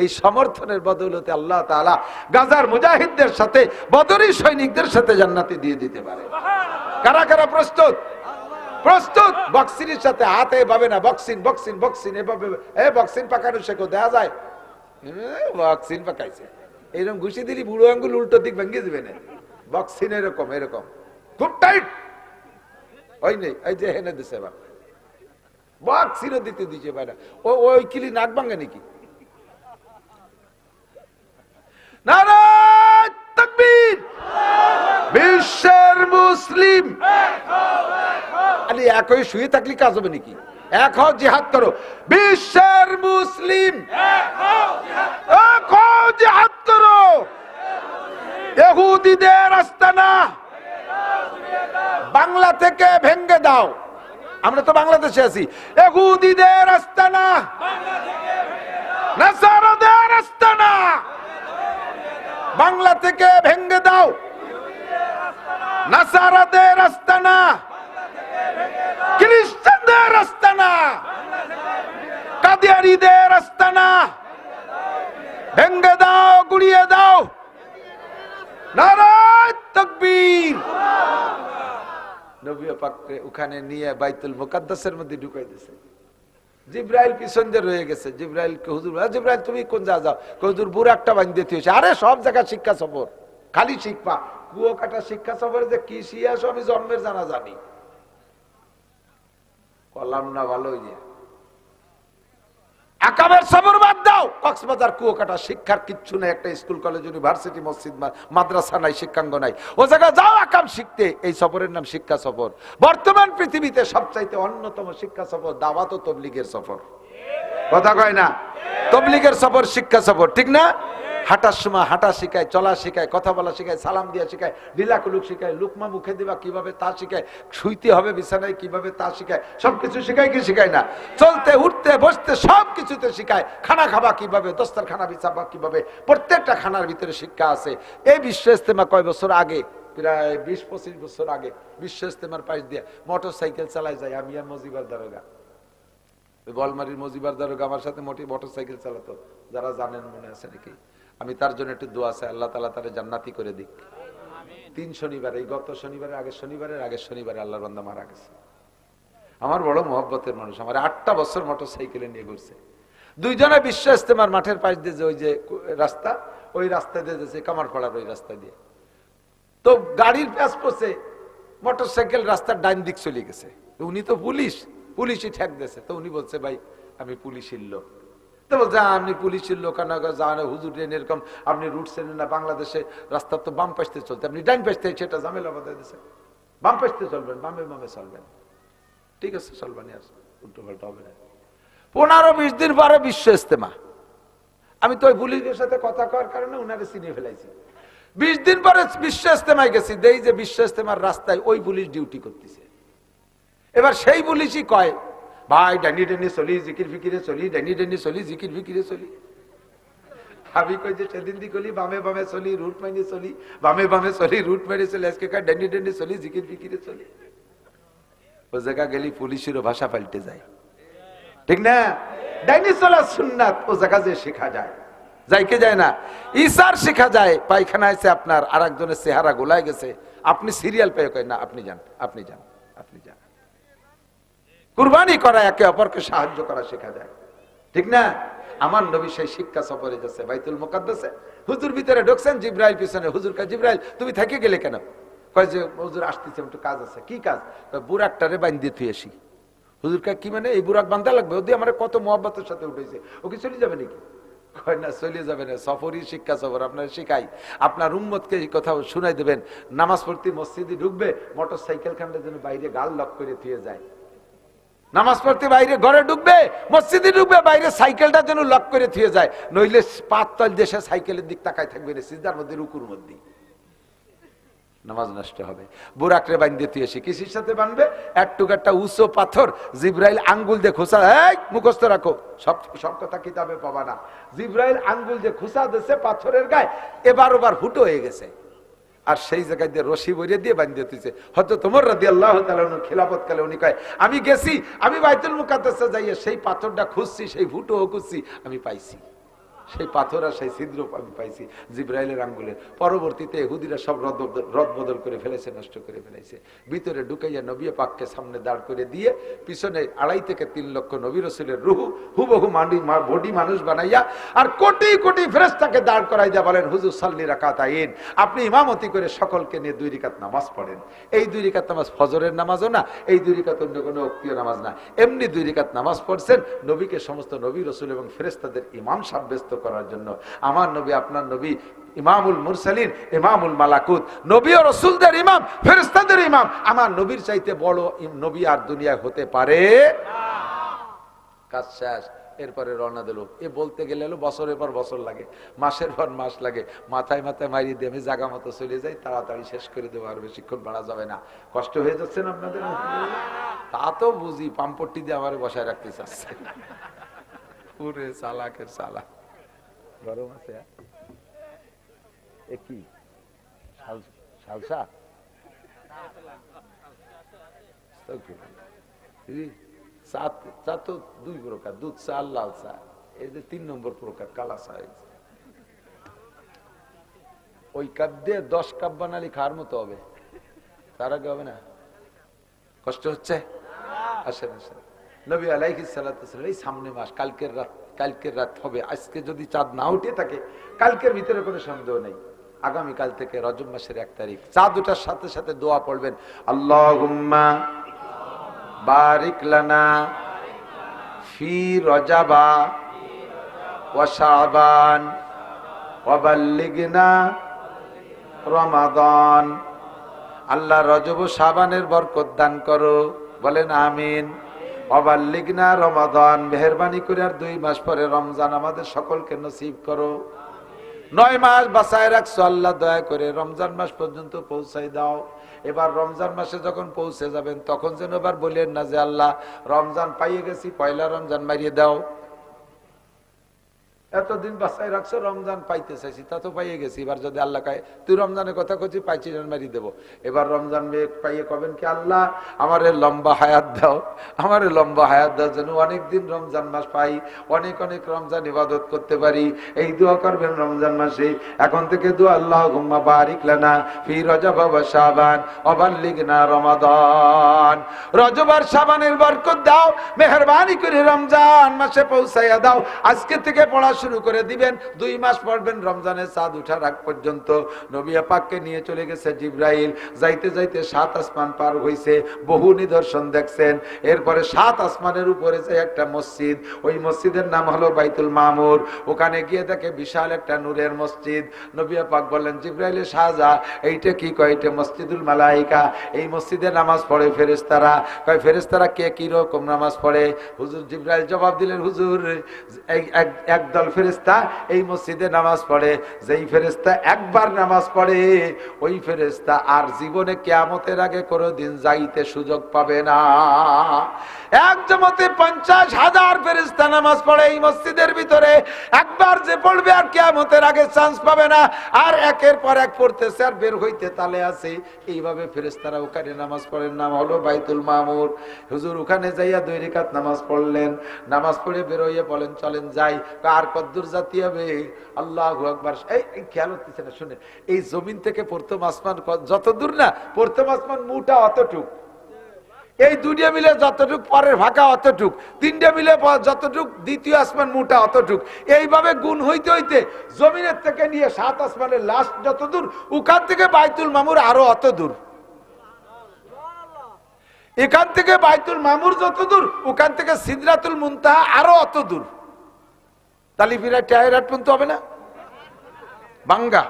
এই সমর্থনের বদৌলতে আল্লাহ তাআলা গাজার মুজাহিদদের সাথে, বদরি সৈনিকদের সাথে জান্নাতে দিয়ে দিতে পারে। কারা কারা প্রস্তুত? প্রস্তুত? বক্সিনের সাথে হাতে পাবে না, বক্সিন এভাবে বক্সিন পাকানো শেখো, দেয়া যায় বক্সিন পাকাইছে, এরকম ঘুষি দিলি বুড়ো আঙ্গুল উল্টো দিক ভেঙে দিবে না। বক্সিন এরকম খুব টাইট ওই নেই, এই যে হেনে দিছে এবার বক্সিনও দিতে দিচ্ছে ভাই না, ওই কিলি নাক ভাঙে নাকি? নারায়ে তাকবীর! বিশ্বের মুসলিম আরে একই শুয়ে থাকলে কাজ হবে নাকি? এক হও, জিহাদ করো। বিশ্বের মুসলিম এক হও, জিহাদ করো। ইহুদিদের আস্তানা বাংলা থেকে ভেঙে দাও, আমরা তো বাংলাদেশে আছি। ইহুদিদের আস্তানা, নাসারাদের আস্তানা বাংলা থেকে ভেঙে দাও, নাসারাদের আস্তানা, খ্রিস্টানদের আস্তানা, কাদিয়ারীদের আস্তানা ভেঙে দাও, গুড়িয়ে দাও। নারায়ে তাকবীর। নবী পাককে ওখানে নিয়ে বাইতুল মুকাদ্দাসের মধ্যে ঢুকাই দিয়েছে। জিব্রাইল পিছন দিয়ে রয়ে গেছে। জিব্রাইলকে হুজুর, জিব্রাইল তুমি কোন যা যাও? হুজুর বুড়া একটা বান্ধে দিয়েছে। আরে সব জায়গা শিক্ষা সফর, খালি শিখবা। কুয়ো কাটা শিক্ষা সফরে যে কি শিয়াস আমি জন্মের জানা জানি, কলাম না ভালো ইয়ে। আকাবের সফর বাদ দাও, কক্সবাজার কুয়াকাটা শিক্ষার কিচ্ছু নেই। একটা স্কুল, কলেজ, ইউনিভার্সিটি, মসজিদ, মাদ্রাসা নাই, শিক্ষাঙ্গ নাই। ও জায়গায় যাও আকাম শিখতে। এই সফরের নাম শিক্ষা সফর। বর্তমান পৃথিবীতে সবচাইতে অন্যতম শিক্ষা সফর দাওয়াত ও তবলিগের সফর। কথা কয় না? তবলিগের সফর শিক্ষা সফর, ঠিক না? হাঁটার সময় হাঁটা শিখায়, চলা শিখায়, কথা বলা শিখায়, সালাম দিয়া শিখায়, লীলাকুলুক শিখায়, লুকমা মুখে দিবা কিভাবে তা শিখায়, শুইতে হবে বিছানায় কিভাবে তা শিখায়। সবকিছু শিখায় কি শিখায় না? চলতে উঠতে বসতে সবকিছুতে শিখায়। খানা খাবা কিভাবে, দস্তার খানা বিছাবা কিভাবে, প্রত্যেকটা খানার ভিতরে শিক্ষা আছে। এই বিশ্ব ইস্তেমা কয় বছর আগে, প্রায় 20-25 বছর আগে বিশ্ব ইস্তেমার পাশ দিয়ে মোটর সাইকেল চালায় যায় আমি আর মজিবার দারোগা। বলমারির মজিবার দারোগা আমার সাথে মোটর সাইকেল চালাতো, যারা জানেন মনে আছে নাকি? আমি তার জন্য একটু দোয়া চাই, আল্লাহ তাআলা তারে জান্নাতি করে দিক। 3 শনিবার, এই গত শনিবারের আগের শনিবারে আল্লাহর বান্দা মারা গেছে। আমার বড় মহব্বতের মানুষ, আমার 8টা বছর মোটর সাইকেলে নিয়ে ঘুরছে। 2 জনে বিশ্ব ইস্তেমার মাঠের পাশ দিয়ে যে ওই যে রাস্তা, ওই রাস্তা দিয়ে যাচ্ছে কামারপাড়ার ওই রাস্তা দিয়ে। তো গাড়ির প্যাচ পড়ছে, মোটর সাইকেল রাস্তার ডাইন দিক চলে গেছে। উনি তো পুলিশই ঠেক দিয়েছে। তো উনি বলছে ভাই আমি পুলিশের লোক। তো বলছে আপনি পুলিশের লোক জানে হুজুর এরকম, আপনি রুট চেনেন না, বাংলাদেশে রাস্তা তো বাম পাশতে চলতে, আপনি ডাইন পাশতে, সেটা ঝামেলা বাধা দিয়েছে। বাম পাশতে চলবেন, বামে চলবেন, ঠিক আছে চলবেন, আর উল্টো পাল্টা হবে না। 15-20 দিন পরে বিশ্ব ইস্তেমা। আমি তো ওই পুলিশের সাথে কথা কওয়ার কারণে উনারে চিনিয়ে ফেলাইছি। 20 দিন পরে বিশ্ব ইস্তেমায় গেছি, দেই যে বিশ্ব ইস্তেমার রাস্তায় ওই পুলিশ ডিউটি করতেছে। এবার সেই পুলিশই কয় ভাই ডানি ডানি চলি, জিকির ফিকিরে চলি, ডানি ডানি চলি, জিকির ফিকিরে চলি। আমি কই যে সেদিন দি কলি বামে বামে চলি, রুট মাইনে চলি, বামে বামে চলি, রুট মাইনে চলি, আজকে কয় ডানি ডানি চলি, জিকির ফিকিরে চলি। ও জায়গা গেলি পুলিশেরও ভাষা পাল্টে যায়, ঠিক না? ডাইনি চলা সুন্নাত ও জায়গা যে শেখা যায়, যাইকে যায় না। ইসার শেখা যায়, পায়খানা আছে আপনার, আর একজনের চেহারা গোলায় গেছে, আপনি সিরিয়াল পেয়ে কয় না আপনি যান, আপনি যান, আপনি যান। কুরবানি করা, একে অপরকে সাহায্য করা শেখা যায়, ঠিক না? আমার নবী সেই শিক্ষা সফরে যাচ্ছে বাইতুল মুকাদ্দাসে। হুজুর ভিতরে ঢুকছেন, জিব্রাইল পিছনে। হুজুর কা জিব্রাইল তুমি থেকে গেলে কেন? কয় যে হুজুর আসতেছে, একটু কাজ আছে। কি কাজ? বুরাকটারে বান্ধি তুই আসি। হুজুর কা কি মানে? এই বুরাক বান্ধা লাগবে? ওদি আমার কত মহব্বতের সাথে উঠেছে, ওকে চলে যাবে নাকি? কয় না চলে যাবে না, সফরই শিক্ষা সফর। আপনার শিখাই, আপনার উম্মতকে কথা শুনাই দেবেন। নামাজ পড়তে মসজিদে ঢুকবে, মোটর সাইকেল খানটা যেন বাইরে গাল লক করে থুয়ে যায়। নামাজ পড়তে বাইরে ঘরে ঢুকবে, মসজিদে ঢুকবে, বাইরে সাইকেলটা যেন লক করে থুয়ে যায়, নইলে পাততল দেশে সাইকেলের দিক তাকায় থাকবে না, সিজদার মধ্যে, রুকুর মধ্যে। নামাজ নষ্ট হবে। বুরাকরে বান্ধে তুই এসে কিসের সাথে বানবে? একটা উঁচু পাথর, জিব্রাইল আঙ্গুল দিয়ে খোঁচা, এই মুখস্থ রাখো, সব কথা কিতাবে পাবা না। জিব্রাইল আঙ্গুল দিয়ে খোঁচা দিচ্ছে পাথরের গায়ে, এবার ওবার ফুটো হয়ে গেছে। আর সেই জায়গায় দিয়ে রশি বইরে দিয়ে বান্ধে তুইছে। হয়তো তোমার রাদিয়াল্লাহু তাআলা খিলাফত কালে উনি কয় আমি গেছি, আমি বাইতুল মুকাদ্দাসে যাইয়ে সেই পাথরটা খুঁজছি, সেই ফুটো খুঁজছি, আমি পাইছি সেই পাথর আর সেই ছিদ্র আমি পাইছি জিব্রাইলের আঙ্গুলের। পরবর্তীতে ইহুদিরা সব রদ বদল করে ফেলেছে, নষ্ট করে ফেলেছে। ভিতরে ঢুকাইয়া নবী পাককে সামনে দাঁড় করে দিয়ে পিছনে 2.5 থেকে 3 লক্ষ নবী রাসূলের রূহ হুবহু বডি মানুষ বানাইয়া আর কোটি কোটি ফেরেশতাকে দাঁড় করাই দিয়া বলেন হুজুর সাল্লি রাকাতাইন, আপনি ইমামতি করে সকলকে নিয়ে 2 রাকাত নামাজ পড়েন। এই 2 রাকাত নামাজ ফজরের নামাজও না, এই 2 রাকাত অন্য কোনো ওক্তীয় নামাজ না, এমনি 2 রাকাত নামাজ পড়ছেন নবীকে সমস্ত নবী রাসূল এবং ফেরেশতাদের ইমাম সাব্যস্ত করার জন্য। আমার নবী আপনার নবী ইমামুল মুরসালিন, ইমামুল মালাকুত, নবী ও রাসূলদের ইমাম, ফেরেশতাদের ইমাম। আমার নবীর চাইতে বড় নবী আর দুনিয়ায় হতে পারে না। কাজ শেষ, এরপরে রওনা দিল। এ বলতে গেলে বছরের পর বছর লাগে, মাসের পর মাস লাগে। মাথায় মাথায় মারিয়ে দিয়ে আমি জায়গা মতো চলে যাই, তাড়াতাড়ি শেষ করে দেবো, আর বেশিক্ষণ বাড়া যাবে না। কষ্ট হয়ে যাচ্ছে না আপনাদের? তা তো বুঝি, পাম্পট্টি দিয়ে আমার বসায় রাখতে চাচ্ছে। পুরে চালাকের চালাক। গরম আছে কি সালসা? চা তো দুই প্রকার, দুধ চা আর লাল চা। এই যে 3 নম্বর প্রকার কালা চা। ওই কাপ দিয়ে 10 কাপ বানালি খাওয়ার মতো হবে, তার আগে হবে না। কষ্ট হচ্ছে? আসেন আসেন। নবী আলাইহিস সালাতু ওয়াস সালাম এই সামনে মাস, কালকের রাত হবে। আজকে যদি চাঁদ না উঠে থাকে, কালকের ভিতরে কোনো সন্দেহ নেই, আগামীকাল থেকে রজব মাসের 1 তারিখ। চাঁদ ওঠার সাথে সাথে দোয়া পড়বেন, আল্লাহুম্মা বারিক লানা ফি রজাবা ওয়া শাবান ওয়া বাল্লিগনা রমাদান। আল্লাহ রজব ও শাবানের বরকত দান করো, বলেন আমিন। ওয়াবাল্লিগনা রমাদান, মেহেরবানি করে আর 2 মাস পরে রমজান আমাদের সকলকে নসিব করো। 9 মাস বাঁচায় রাখছো আল্লাহ, দয়া করে রমজান মাস পর্যন্ত পৌঁছাই দাও। এবার রমজান মাসে যখন পৌঁছে যাবেন তখন যেন এবার বলেন না যে আল্লাহ রমজান পাইয়ে গেছি, পয়লা রমজান মারিয়ে দাও। এতদিন বাঁচাই রাখছো, রমজান পাইতে চাইছি, তা তো পাইয়ে গেছি। এবার যদি আল্লাহ কয় তুই রমজানের কথা কইছি, পাইছি মারি দেবো। এবার রমজান পাইয়ে কবেন কি আল্লাহ আমারে লম্বা হায়াত দাও, আমারে লম্বা হায়াত দাও, যেন অনেকদিন রমজান মাস পাই, অনেক অনেক রমজান ইবাদত করতে পারি। এই দোয়া করবেন রমজান মাসে। এখন থেকে দোয়া, আল্লাহুম্মা বারিক লানা ফি রজব ওয়া শাবান ওয়া বাল্লিগনা রমাদান। রজব আর শাবানের বরকত দাও, মেহেরবানি করে রমজান মাসে পৌঁছাইয়া দাও। আজকে থেকে পড়া শুরু করে দিবেন, 2 মাস পড়বেন রমজানের চাঁদ উঠার আগ পর্যন্ত। নবী পাককে নিয়ে চলে গেছে জিবরাইল, যাইতে যাইতে 7 আসমান পার হইছে, বহু নিদর্শন দেখছেন। এরপরে 7 আসমানের উপরে যে একটা মসজিদ, ওই মসজিদের নাম হলো বাইতুল মামুর। ওখানে গিয়ে দেখে বিশাল একটা নূরের মসজিদ। নবী পাক বললেন জিবরাইলে শাহজা, এইটা কি? কয় এটা মসজিদুল মালাইকা, এই মসজিদে নামাজ পড়ে ফেরেশতারা। কয় ফেরেশতারা কে কি রকম নামাজ পড়ে? হুজুর জিবরাইল জবাব দিলেন, হুজুর একদল ফেরেশতা এই মসজিদে নামাজ পড়ে, যেই ফেরেশতা একবার নামাজ পড়ে ওই ফেরেশতা আর জীবনে কিয়ামতের আগে কোনোদিন যাইতে সুযোগ পাবে না। এক জমাতে 50,000 ফেরেশতা নামাজ পড়ে এই মসজিদের ভিতরে, একবার যে পড়বে আর কিয়ামতের আগে চান্স পাবে না। আর একের পর এক পড়তেছে আর বের হইতে তালে আছে। এইভাবে ফেরেশতারা ওখানে নামাজ পড়েন, নাম হলো বাইতুল মামুর। হুজুর ওখানে যাইয়া 2 রাকাত নামাজ পড়লেন, নামাজ পড়ে বের হইয়া বলেন চলেন যাই। আর কদ্দুর জাতি হবে? আল্লাহু আকবার। এই খেয়াল হচ্ছে না, শুনে, এই জমিন থেকে প্রথম আসমান যত দূর না, প্রথম আসমান মুটা অতটুক, এই 2টা মিলে যতটুক পরের ফাঁকা অতটুক, 3টা মিলে যতটুক দ্বিতীয় আসমান মুটা অতটুক। এইভাবে গুণ হইতে হইতে জমিনের থেকে নিয়ে 7 আসমানের লাস্ট যত দূর, ওখান থেকে বাইতুল মামুর আরো অত দূর। এখান থেকে বাইতুল মামুর যত দূর, ওখান থেকে সিদরাতুল মুনতাহা আরো অত দূর। তালিফিরা টায়ারাট পর্যন্ত হবে না বাঙ্গা।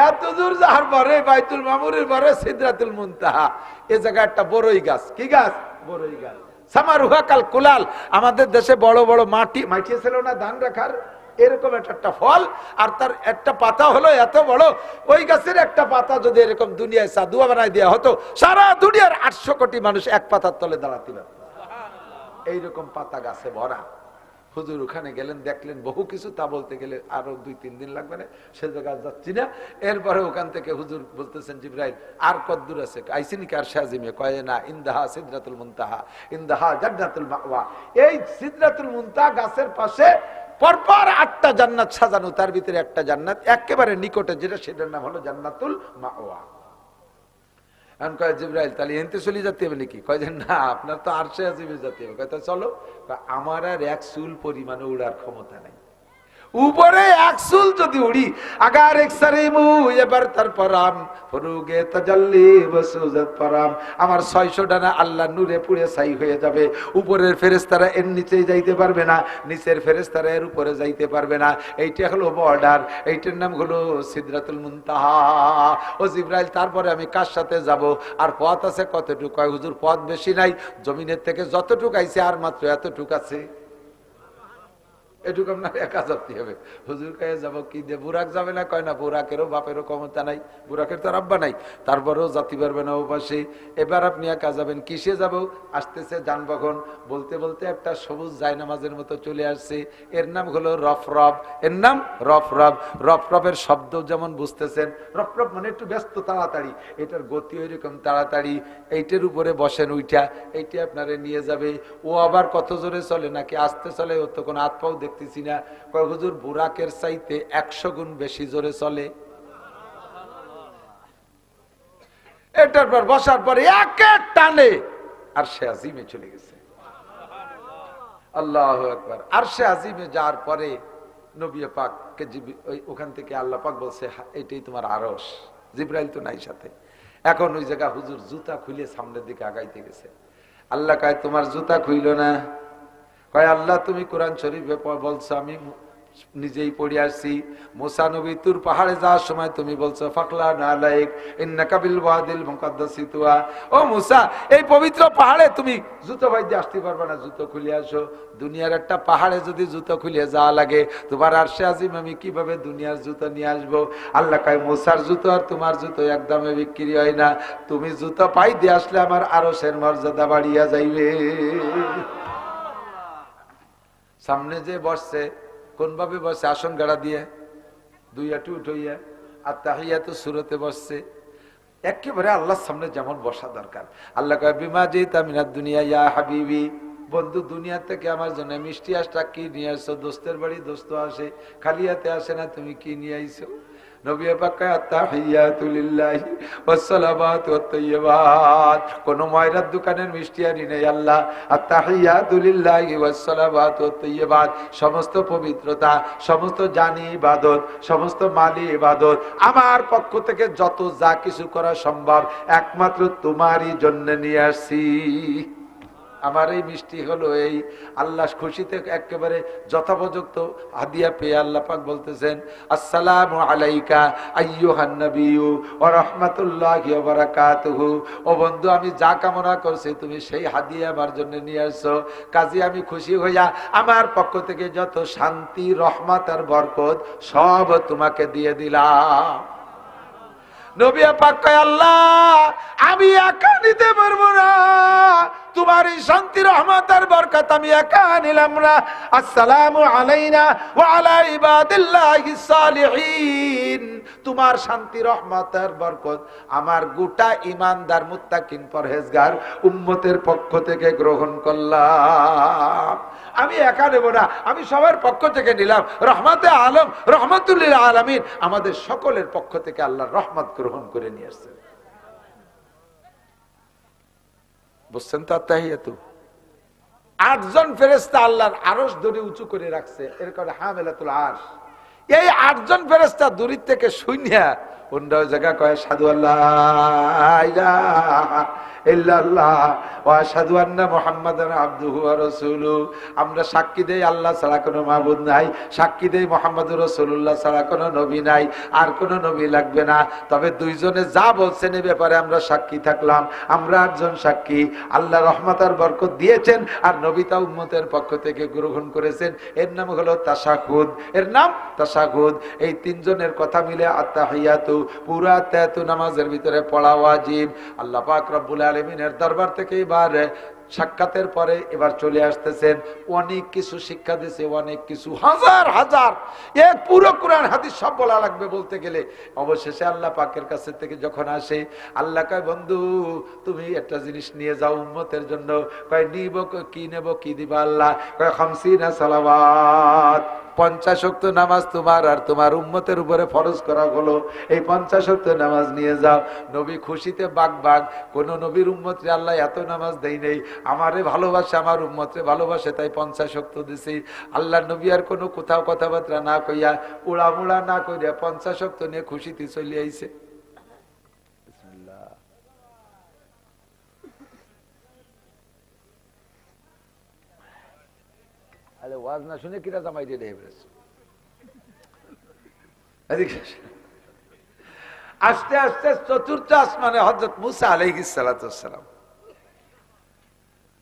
এত দূর যাওয়ার পরে বাইতুল মামুরের পরে সিদরাতুল মুনতাহা, এ জায়গায় একটা বড়ই গাছ। কি গাছ? বড়ই গাছ। সামারুহা কাল কুলাল, আমাদের দেশে বড় বড় মাটি ছিল না ধান রাখার, এরকম একটা ফল, আর তার একটা পাতা হলো এত বড়। ওই গাছের একটা পাতা যদি এরকম দুনিয়ায় সাদুয়া বানাই দেওয়া হতো, সারা দুনিয়ার 800 কোটি মানুষ এক পাতার তলে দাঁড়াতে পারত। এইরকম পাতা গাছে ভরা। হুজুর ওখানে গেলেন, দেখলেন বহু কিছু, তা বলতে গেলে আরো 2-3 দিন লাগবে না, সে জায়গায় যাচ্ছি না। এরপরে ওখান থেকে হুজুর বলতেছেন জিবরাইল আর কদ্দূর আছে? আইসিনি কার শাহজিমে? কয় না, ইন্দাহা সিদরাতুল মুনতাহা ইন্দাহা জান্নাতুল মাওয়া। এই সিদরাতুল মুনতাহা গাছের পাশে পরপর 8টা জান্নাত সাজানো, তার ভিতরে একটা জান্নাত একেবারে নিকটে, যেটা সেটার নাম হলো জান্নাতুল মাওয়া। জিবরাইল তাহলে এনতে চলে যেতে হবে নাকি? কয় যে না, আপনার তো আরশে আজিমে যেতে হবে। কয় চলো। আমার আর 1 চুল পরিমাণে উড়ার ক্ষমতা নাই। উপরে 1 চুল যদি উড়ি, আগার একসারিমু এবার তার পরাম ফরুগে তাজাল্লি বসুজাত পরাম, আমার 600 ডানা আল্লাহ নূরে পুড়ে ছাই হয়ে যাবে। উপরের ফেরেশতারা এর নিচেই যাইতে পারবে না, নিচের ফেরেশতারা এর উপরে যাইতে পারবে না। এইটা হলো বর্ডার, এইটার নাম হলো সিদরাতুল মুনতাহা। ও জিবরাইল, তারপরে আমি কার সাথে যাব? আর পথ আছে কতটুকু? কয় হুজুর পথ বেশি নাই, জমিনের থেকে যতটুকু আইছে আর মাত্র এতটুকু আছে। এটুকু আপনার একা যাতে হবে। হুজুর কয়ে যাবো কি দিয়ে, বুরাক যাবে না, কয় না বুরাকেরও বাপেরও ক্ষমতা নাই, বুরাকের তো আব্বা নাই, তারপরেও জাতি পারবে না ওপাশে। এবার আপনি একা যাবেন, কিসে যাব? আসতেছে যানবাহন, বলতে বলতে একটা সবুজ জায়নামাজের মতো চলে আসছে, এর নাম হলো রফরফ, এর নাম রফরফ। রফরফের শব্দ যেমন বুঝতেছেন, রফরফ মানে একটু ব্যস্ত, তাড়াতাড়ি, এটার গতি ওইরকম তাড়াতাড়ি। এইটার উপরে বসেন উইটা, এইটা আপনারে নিয়ে যাবে। ও আবার কত জোরে চলে নাকি আস্তে চলে, ও তো কোনো হাত পাও দেখতেছি না। কয় হুজুর বুরাকের চাইতে 100 গুণ বেশি জোরে চলে। এটার পর বসার পরে একে টানে আরশে আজিমে চলে গেছে। আল্লাহু আকবার। আরশে আজিমে যাওয়ার পরে নবী পাককে ওখান থেকে আল্লাহ পাক বলছে, এটাই তোমার আরশ। জিবরাইল তো নাই সাথে। এখন ওই জায়গা হুজুর জুতা খুলে সামনের দিকে আগাইতে গেছে। আল্লাহ কয় তোমার জুতা খুইল না? কয় আল্লাহ তুমি কোরআন শরীফে বলছো, আমি নিজেই পড়ে আসছি, মুসা নবী তুর পাহাড়ে যাওয়ার সময় তুমি বলছো ফাকলা নালাইক ইন্নাকা বিল ওয়াদিল মুকাদ্দাসি তুয়া। ও মুসা, এই পবিত্র পাহাড়ে তুমি জুতো বাইতে আসতে পারবে না, জুতো খুলে আসো। দুনিয়ার একটা পাহাড়ে যদি জুতো খুলে যাওয়া লাগে, তোমার আরশে আজিম আমি কিভাবে দুনিয়ার জুতো নিয়ে আসবো? আল্লাহ কয় মুসার জুতো আর তোমার জুতো একদমে বিক্রি হয় না, তুমি জুতো পাই দিয়ে আসলে আমার আরশের মর্যাদা বাড়িয়া যাইবে। সামনে যে বসছে, কোন ভাবে বসে? আসন গাড়া দিয়ে, দুই হাঁটু উঠাইয়া, আর তাহিয়াতু সুরতে বসছে, একেবারে আল্লাহর সামনে যেমন বসা দরকার। আল্লাহ কয় বিমা জিতা মিনাদ দুনিয়া ইয়া হাবিবি, বন্ধু দুনিয়া থেকে আমার জন্য মিষ্টি আসটা কি নিয়ে আসছো? দোস্তের বাড়ি দোস্ত আসে, খালি হাতে আসে না, তুমি কি নিয়ে আইছো? নবী পাক কয় আত্তাহিয়াতু লিল্লাহি ওয়াস সালাওয়াতু ওয়াত তাইয়্যিবাত। কোন ময়রার দোকানের মিষ্টি আনি নেই আল্লাহ। আত্তাহিয়াতু লিল্লাহি ওয়াস সালাওয়াতু ওয়াত তাইয়্যিবাত, সমস্ত পবিত্রতা, সমস্ত জানি ইবাদত, সমস্ত মালি ইবাদত আমার পক্ষ থেকে যত যা কিছু করা সম্ভব একমাত্র তোমারই জন্য নিয়ে আসছি। আমার এই মিষ্টি হলো এই। আল্লাহ খুশিতে একেবারে যথাপযুক্ত হাদিয়া পেয়ে আল্লাহ পাক বলতেছেন, আসসালামু আলাইকা আইয়ুহান নবিয়্যু ওয়া রাহমাতুল্লাহি ওয়া বারাকাতুহু। ও বন্ধু, আমি যা কামনা করছি তুমি সেই হাদিয়া আমার জন্য নিয়ে আসছো, কাজে আমি খুশি হইয়া আমার পক্ষ থেকে যত শান্তি, রহমত আর বরকত সব তোমাকে দিয়ে দিলাম। নবী পাক কয় আল্লাহ আমি একা নিতে পারবো না, তোমার এই শান্তি রহমত আর বরকত আমি একা নিলাম না। আসসালামু আলাইনা ওয়া আলা ইবাদিল্লাহিস সালিহিন, তোমার শান্তি রহমত আর বরকত আমার গোটা ঈমানদার মুত্তাকিন পরহেজগার উম্মতের পক্ষ থেকে গ্রহণ করলাম। আমি একা নেব না, আমি সবার পক্ষ থেকে নিলাম। রহমতে আলম রহমতুল লিল আলামিন আমাদের সকলের পক্ষ থেকে আল্লাহর রহমত গ্রহণ করে নিয়ে আসছেন। বুঝছেন তো? আত্তাহিয়াতু 8 জন ফেরেশতা আল্লাহর আরশ ধরে উঁচু করে রাখছে, এর কারণে হামেলাতুল আরশ। এই 8 জন ফেরেশতা দূর থেকে শুনিয়া অন্য জায়গা কয় সাধু আল্লাহ ইলাহা ইল্লাল্লাহ ওয়া আশহাদু আন্না মুহাম্মাদান আবদুহু ওয়া রাসূলুহু। আমরা সাক্ষী দেই আল্লাহ ছাড়া কোনো মাবুদ নাই, সাক্ষী দেই মুহাম্মদুর রাসূলুল্লাহ ছাড়া কোনো নবী নাই, আর কোনো নবী লাগবে না। তবে দুইজনে যা বলছেন এই ব্যাপারে আমরা সাক্ষী থাকলাম, আমরা 8 জন সাক্ষী। আল্লাহ রহমত আর বরকত দিয়েছেন আর নবী তা উম্মতের পক্ষ থেকে গ্রহণ করেছেন। এর নাম হলো তাশাহুদ, এর নাম তাশাহুদ। এই 3 জনের কথা মিলে আত্তাহিয়াতু পুরা তায়াতু নামাজের ভিতরে পড়া ওয়াজিব। আল্লাহ পাক রব্বুল আলামিনের দরবার থেকে এবার সাক্ষাতের পরে এবার চলে আসতেছেন, অনেক কিছু শিক্ষা দিয়েছে, অনেক কিছু হাজার হাজার এক পুরো কোরআন হাদিস সব বলা লাগবে বলতে গেলে। অবশেষে আল্লাহ পাকের কাছে থেকে যখন আসে, আল্লাহ কয় বন্ধু তুমি একটা জিনিস নিয়ে যাও উম্মতের জন্য। কয় নিব, কি নেব, কি দিবা আল্লাহ? কয় খামসিনা সালাওয়াত, 50 ওয়াক্ত নামাজ তোমার আর তোমার উম্মতের উপরে ফরজ করা হলো, এই 50 ওয়াক্ত নামাজ নিয়ে যাও। নবী খুশিতে বাগ বাগ, কোন নবীর উম্মতরে আল্লাহ এত নামাজ দেই নেই, আমারে ভালোবাসে, আমার উম্মতরে ভালোবাসে, তাই 50 ওয়াক্ত দিছি। আল্লাহ নবী আর কোনো কোথাও কথাবার্তা না কইয়া, উড়ামুড়া না কইয়া 50 ওয়াক্ত নিয়ে খুশিতে চলে আইছে। ওয়াজ না শুনে কিরা জামাই দিয়ে আস্তে আস্তে চতুর্থ আসমানে হযরত মুসা আলাইহিস সালাতু ওয়াস সালাম।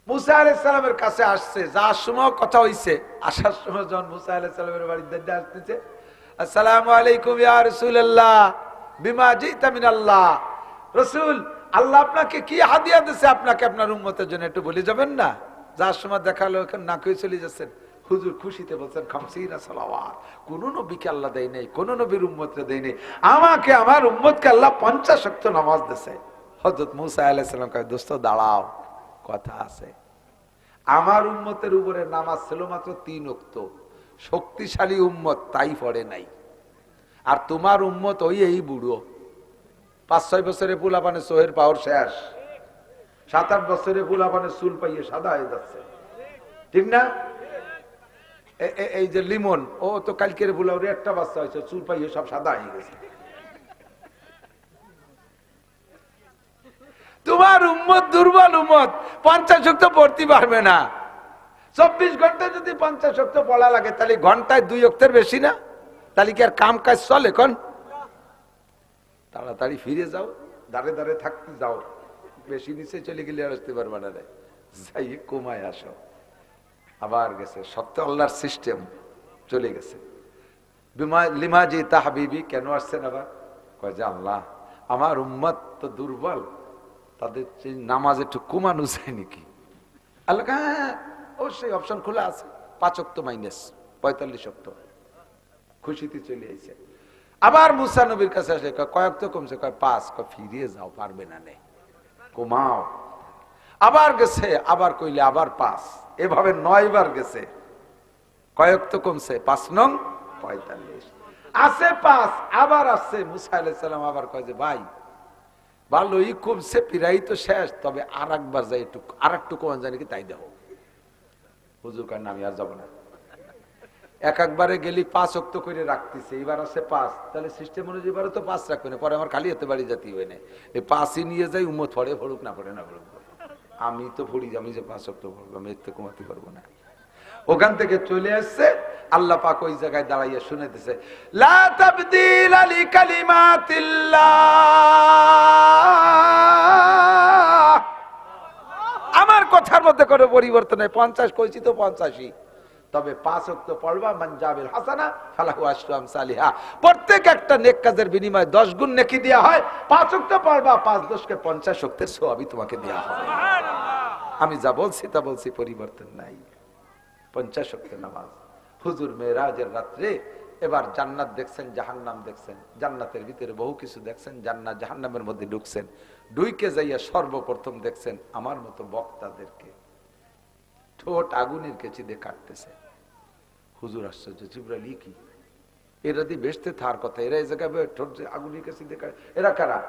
মুসা আলাইহিস সালামের কাছে আসছে, যার সময় কথা হইছে, আসার সময় যখন মুসা আলাইহিস সালামের বাড়ির দিকে আসতেছে, আসসালামু আলাইকুম ইয়া রাসূলুল্লাহ বিমা জিতা মিনাল্লাহ। রাসূল, আল্লাহ আপনাকে কি হাদিয়া দিয়েছে, আপনাকে আপনার উম্মতের জন্য একটু বলে যাবেন না? যার সময় দেখালো এখানে না কই চলে যাচ্ছেন। হুজুর খুশিতে বলছেন খামসিনা সালাওয়াত, কোন নবীকে আল্লাহ দেয় নাই, কোন নবীর উম্মতকে দেয় নাই, আমাকে আমার উম্মতকে আল্লাহ 50 ওয়াক্ত নামাজ দিয়েছে। হযরত মুসা আলাইহিস সালাম কয়, দোস্ত দাঁড়াও, কথা আছে। আমার উম্মতের উপরে নামাজ ছিল মাত্র 3 ওয়াক্ত, শক্তিশালী উম্মত তাই পড়ে নাই। আর তোমার উম্মত ওই এই বুড়ো, 5-6 বছরে পুলাপানে সোহের পাওয়ার শেষ, 7-8 বছরে পুলাপানে চুল পাইয়ে সাদা হয়ে যাচ্ছে, ঠিক না? এই যে লিমন, ও তো কালকের বুলা, ওর একটা বাচ্চা হয়েছে, চুল পাইয়ে সব সাদা হয়ে গেছে। তোমার উম্মত দুর্বল উম্মত, 50 ওয়াক্ত পড়তে পারবে না। 24 ঘন্টা যদি 50 ওয়াক্ত পড়া লাগে, তাহলে ঘন্টায় 2 ওয়াক্তের বেশি না? তাহলে কি আর কাম কাজ চলে? কোন তাড়াতাড়ি ফিরে যাও, দাঁড়ে দাঁড়ে থাকতে যাও, বেশি নিচে চলে গেলে আর আসতে পারবে না রে, যাই কমায় আসো। আবার গেছে, সত্য আল্লাহর সিস্টেম চলে গেছে। লিমা জি তাহবিবি, কেন আসছেন আবার? কয় যে আল্লাহ, আমার উম্মত তো দুর্বল, তাদের নামাজ একটু কমানো যায় নাকি? আল্লাহ হ্যাঁ, অবশ্যই অপশন খোলা আছে, 5 ওয়াক্ত মাইনাস 45 ওয়াক্ত। খুশিতে চলে আইছে। আবার মুসা নবীর কাছে আসে, কয়েক তো কমছে, কয় 5। ফিরিয়ে যাও, পারবে না, নে কমাও। আবার গেছে, আবার কইলে আবার 5, এভাবে 9 বার গেছে। কয়েক তো কমছে, 5 নং 45 আছে 5, আবার আসছে। মুসা আলাইহিস সালাম আবার কয় যে ভাই ভালোই কমছে, পিরাই তো শেষ, তবে আর একবার যাই, একটু আর একটু কমান যায় নাকি তাই দেখো। হুজুর কারণ আমি আর যাবো না, একবারে গেলি 5 ওয়াক্ত করে রাখতেছে, এবার আছে 5, তাহলে সিস্টেম অনুযায়ী এবারে তো 5 রাখবে না, পরে আমার খালি হাতে বাড়ি যেতে হয় না, এই 5ই নিয়ে যাই, উম্মত পড়ে পড়ুক, না পড়ে না পড়ুক, আমি তো পড়ি, আমি যে 5 ওয়াক্ত পড়বো, আমি এর থেকে কমাতে পারবো না। ওখান থেকে চলে আসছে, আল্লাহ পাক ওই জায়গায় দাঁড়াইয়া শুনাইতেছে, লা তাবদীলা লিকালিমাতিল্লাহ, আমার কথার মধ্যে কোনো পরিবর্তন নেই। 50 কইছি তো 50ই, তবে 5 ওয়াক্ত পড়বা, মান জাবিল হাসানা ফালাহু আশরু আমসালিহা, প্রত্যেক একটা নেক কাজের বিনিময়ে 10 গুণ নেকি দেয়া হয়। 5 ওয়াক্ত পড়বা, 5-10 = 50 ওয়াক্তের সওয়াবই তোমাকে দেয়া হবে। আমি যা বলছি তা বলছি, পরিবর্তন নাই। 50 ওয়াক্তের নামাজ। হুজুর মেরাজের রাত্রে এবার জান্নাত দেখছেন, জাহান্নাম দেখছেন, জান্নাতের ভিতরে বহু কিছু দেখছেন, জান্নাত জাহান্নামের মধ্যে ঢুকছেন, ঢুকে যাইয়া সর্বপ্রথম দেখছেন আমার মতো বক্তাদেরকে ঠোঁট আগুনের কেচি দিয়ে কাটতেছে। হুজুর আশ্চর্য, জিবরাইল কি এরা দিয়ে বেসতে থার কথা, এরা এই জায়গায় ঠোঁট আগুনের কেচি দিয়ে কাটে, এরা কারা?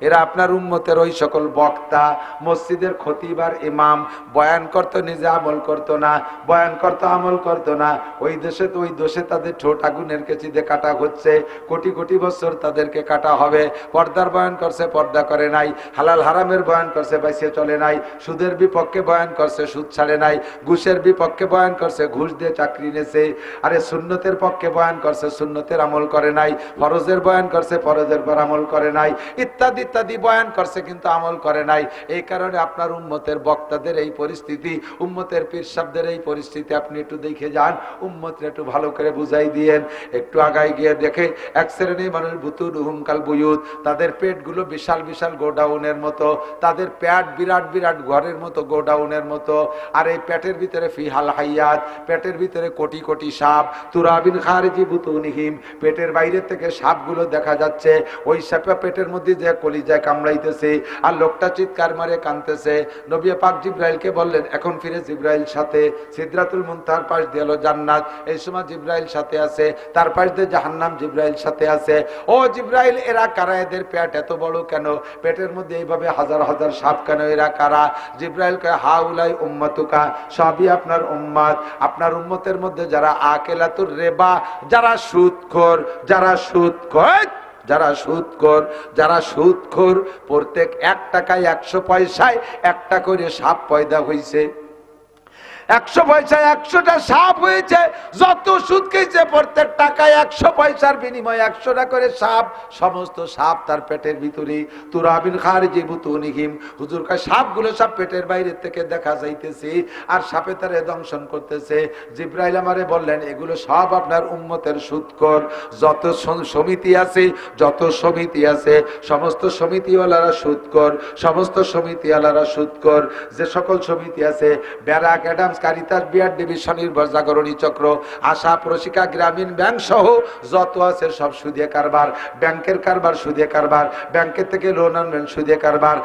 এরা আপনার উম্মতের ওই সকল বক্তা, মসজিদের খতিব আর ইমাম, বয়ান করতো নিজে আমল করতো না, বয়ান করতো আমল করতো না, ওই দেশে তো ওই দেশে তাদের ঠোঁট আগুনের কেচি দিয়ে কাটা হচ্ছে, কোটি কোটি বছর তাদেরকে কাটা হবে। পর্দার বয়ান করছে, পর্দা করে নাই, হালাল হারামের বয়ান করছে, বাইসে চলে নাই, সুদের বিপক্ষে বয়ান করছে, সুদ ছাড়ে নাই, ঘুষের বিপক্ষে বয়ান করছে, ঘুষ দিয়ে চাকরি নেছে, আরে সুন্নতের পক্ষে বয়ান করছে, সুন্নতের আমল করে নাই, ফরজের বয়ান করছে, ফরজের পর আমল করে নাই, ইত্যাদি ইত্যাদি বয়ান করছে, কিন্তু আমল করে নাই। এই কারণে আপনার উম্মতের বক্তাদের এই পরিস্থিতি, উম্মতের পীর সাহেবদের এই পরিস্থিতি, আপনি একটু দেখে যান, উম্মতরে একটু ভালো করে বুঝাই দিয়েন। একটু আগায় গিয়ে দেখে এক শ্রেণীর মানুষ বুতুরুহুম কাল বুয়ুত, তাদের পেটগুলো বিশাল বিশাল গোডাউনের মতো, তাদের পেট বিরাট বিরাট ঘরের মতো, গোডাউনের মতো, আর এই পেটের ভিতরে ফিহাল হাইয়াত, পেটের ভিতরে কোটি কোটি সাপ, তুরাবিন খারিজি বুতুনিহিম, পেটের বাইরে থেকে সাপগুলো দেখা যাচ্ছে, ওই সাপা পেটের মধ্যে যে কলিজায় কামড়াইতেছে, আর লোকটা চিৎকার মারে কাঁদতেছে। নবী পাক জিবরাইলকে বললেন, এখন ফিরে জিবরাইল সাথে সিদরাতুল মুনতাহার পাশ দিয়ে হলো জান্নাত, এই সময় জিবরাইল সাথে আছে, তার পাশ দিয়ে জাহান্নাম, জিবরাইল সাথে আছে। ও জিবরাইল, এরা কারা? এদের পেট এত বড় কেন? পেটের মধ্যে এইভাবে হাজার হাজার সাপ কেন? এরা কারা? জিবরাইল কয়, হাউলাই উম্মাতুকা, সবই আপনার উম্মত। আপনার উম্মতের মধ্যে যারা আকেলাতুর রেবা, যারা সুদখোর, যারা সুদখোর, যারা সুদখোর, যারা সুদখোর, প্রত্যেক 1 টাকায় 100 পয়সায় একটা করে সাপ পয়দা হইছে। 100 পয়সায় 100টা সাপ হয়েছে, যত সুদ খেয়েছে প্রত্যেক টাকায় 100 পয়সার বিনিময়ে 100টা করে সাপ, সমস্ত সাপ তার পেটের ভিতরে। তুরাবিন খারিজি বুতুনিহিম, হুজুর কয় সবগুলো সব পেটের বাইরে থেকে দেখা যাইতেছে আর সাপে তারে দংশন করতেছে। জিবরাইল আমারে বললেন এগুলো সব আপনার উম্মতের সুদখোর। যত সমিতি আছে, যত সমিতি আছে, সমস্ত সমিতিওয়ালারা সুদখোর, সমস্ত সমিতিওয়ালারা সুদখোর। যে সকল সমিতি আছে, BRAC, Adams, Caritas, BR division, Nirbhar, Jagorani চক্র, আশা, প্রশিকা, গ্রামীণ ব্যাংক সহ যত আছে সব সুদে কারবার। ব্যাংকের কারবার সুদে কারবার, ব্যাংকের থেকে লোন আনবেন সুদে কারবার।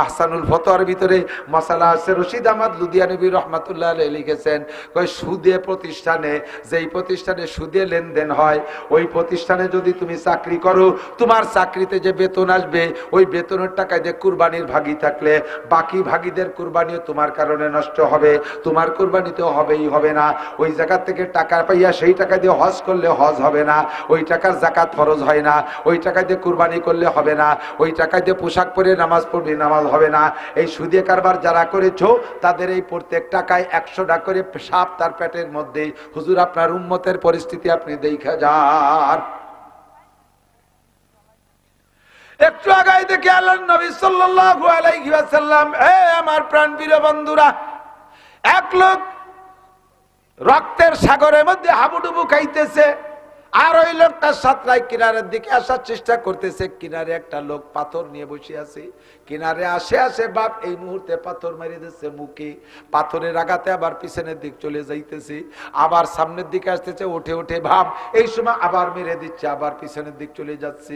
আহসানুল ফতোয়ার ভিতরে মশালা আছে, রশিদ আহমদ লুধিয়ানবী রহমাতুল্লাহ আলাইহি লিখেছেন, কই সুদে প্রতিষ্ঠানে, যেই প্রতিষ্ঠানে সুদে লেনদেন হয়, ওই প্রতিষ্ঠানে যদি তুমি চাকরি করো, তোমার চাকরিতে যে বেতন আসবে, ওই বেতনের টাকায় যে কুরবানির ভাগী থাকলে, বাকি ভাগীদের কুরবানিও তোমার কারণে নষ্ট হবে, তোমার কুরবানিতেও হবেই হবে না। ওই জায়গা থেকে টাকা পাইয়া সেই টাকা দিয়ে হজ করলে হজ হবে না, ওই টাকার জাকাত ফরজ হয় না, ওই টাকা দিয়ে কুরবানি করলে হবে না, ওই টাকা দিয়ে পোশাক পরে নামাজ পড়বে, নামাজ হবে না। এই সুদে কারবার যারা করেছো, তাদের এই প্রত্যেক টাকায় 100টা করে সাপ তার পেটের মধ্যে। হুজুর আপনার উম্মতের পরিস্থিতি আপনি দেখা যান। একটু আগায় দেখে আল্লাহর নবী সাল্লাল্লাহু আলাইহি ওয়াসাল্লাম, হে আমার প্রাণপ্রিয় বন্ধুরা, এক লোক রক্তের সাগরের মধ্যে হাবুডুবু খাইতেছে, আর ওই লোকটা সাতরায় কিনারের দিকে আসার চেষ্টা করতেছে। কিনারে একটা লোক পাথর নিয়ে বসে আছে, কিনারে আসে আসে বাপ এই মুহূর্তে পাথর মেরে দিচ্ছে মুখে, পাথরের আঘাতে আবার পিছনের দিক চলে যাইতেছে, আবার সামনের দিকে আসতেছে, উঠে উঠে ভাব, এই সময় আবার মেরে দিচ্ছে, আবার পিছনের দিক চলে যাচ্ছে।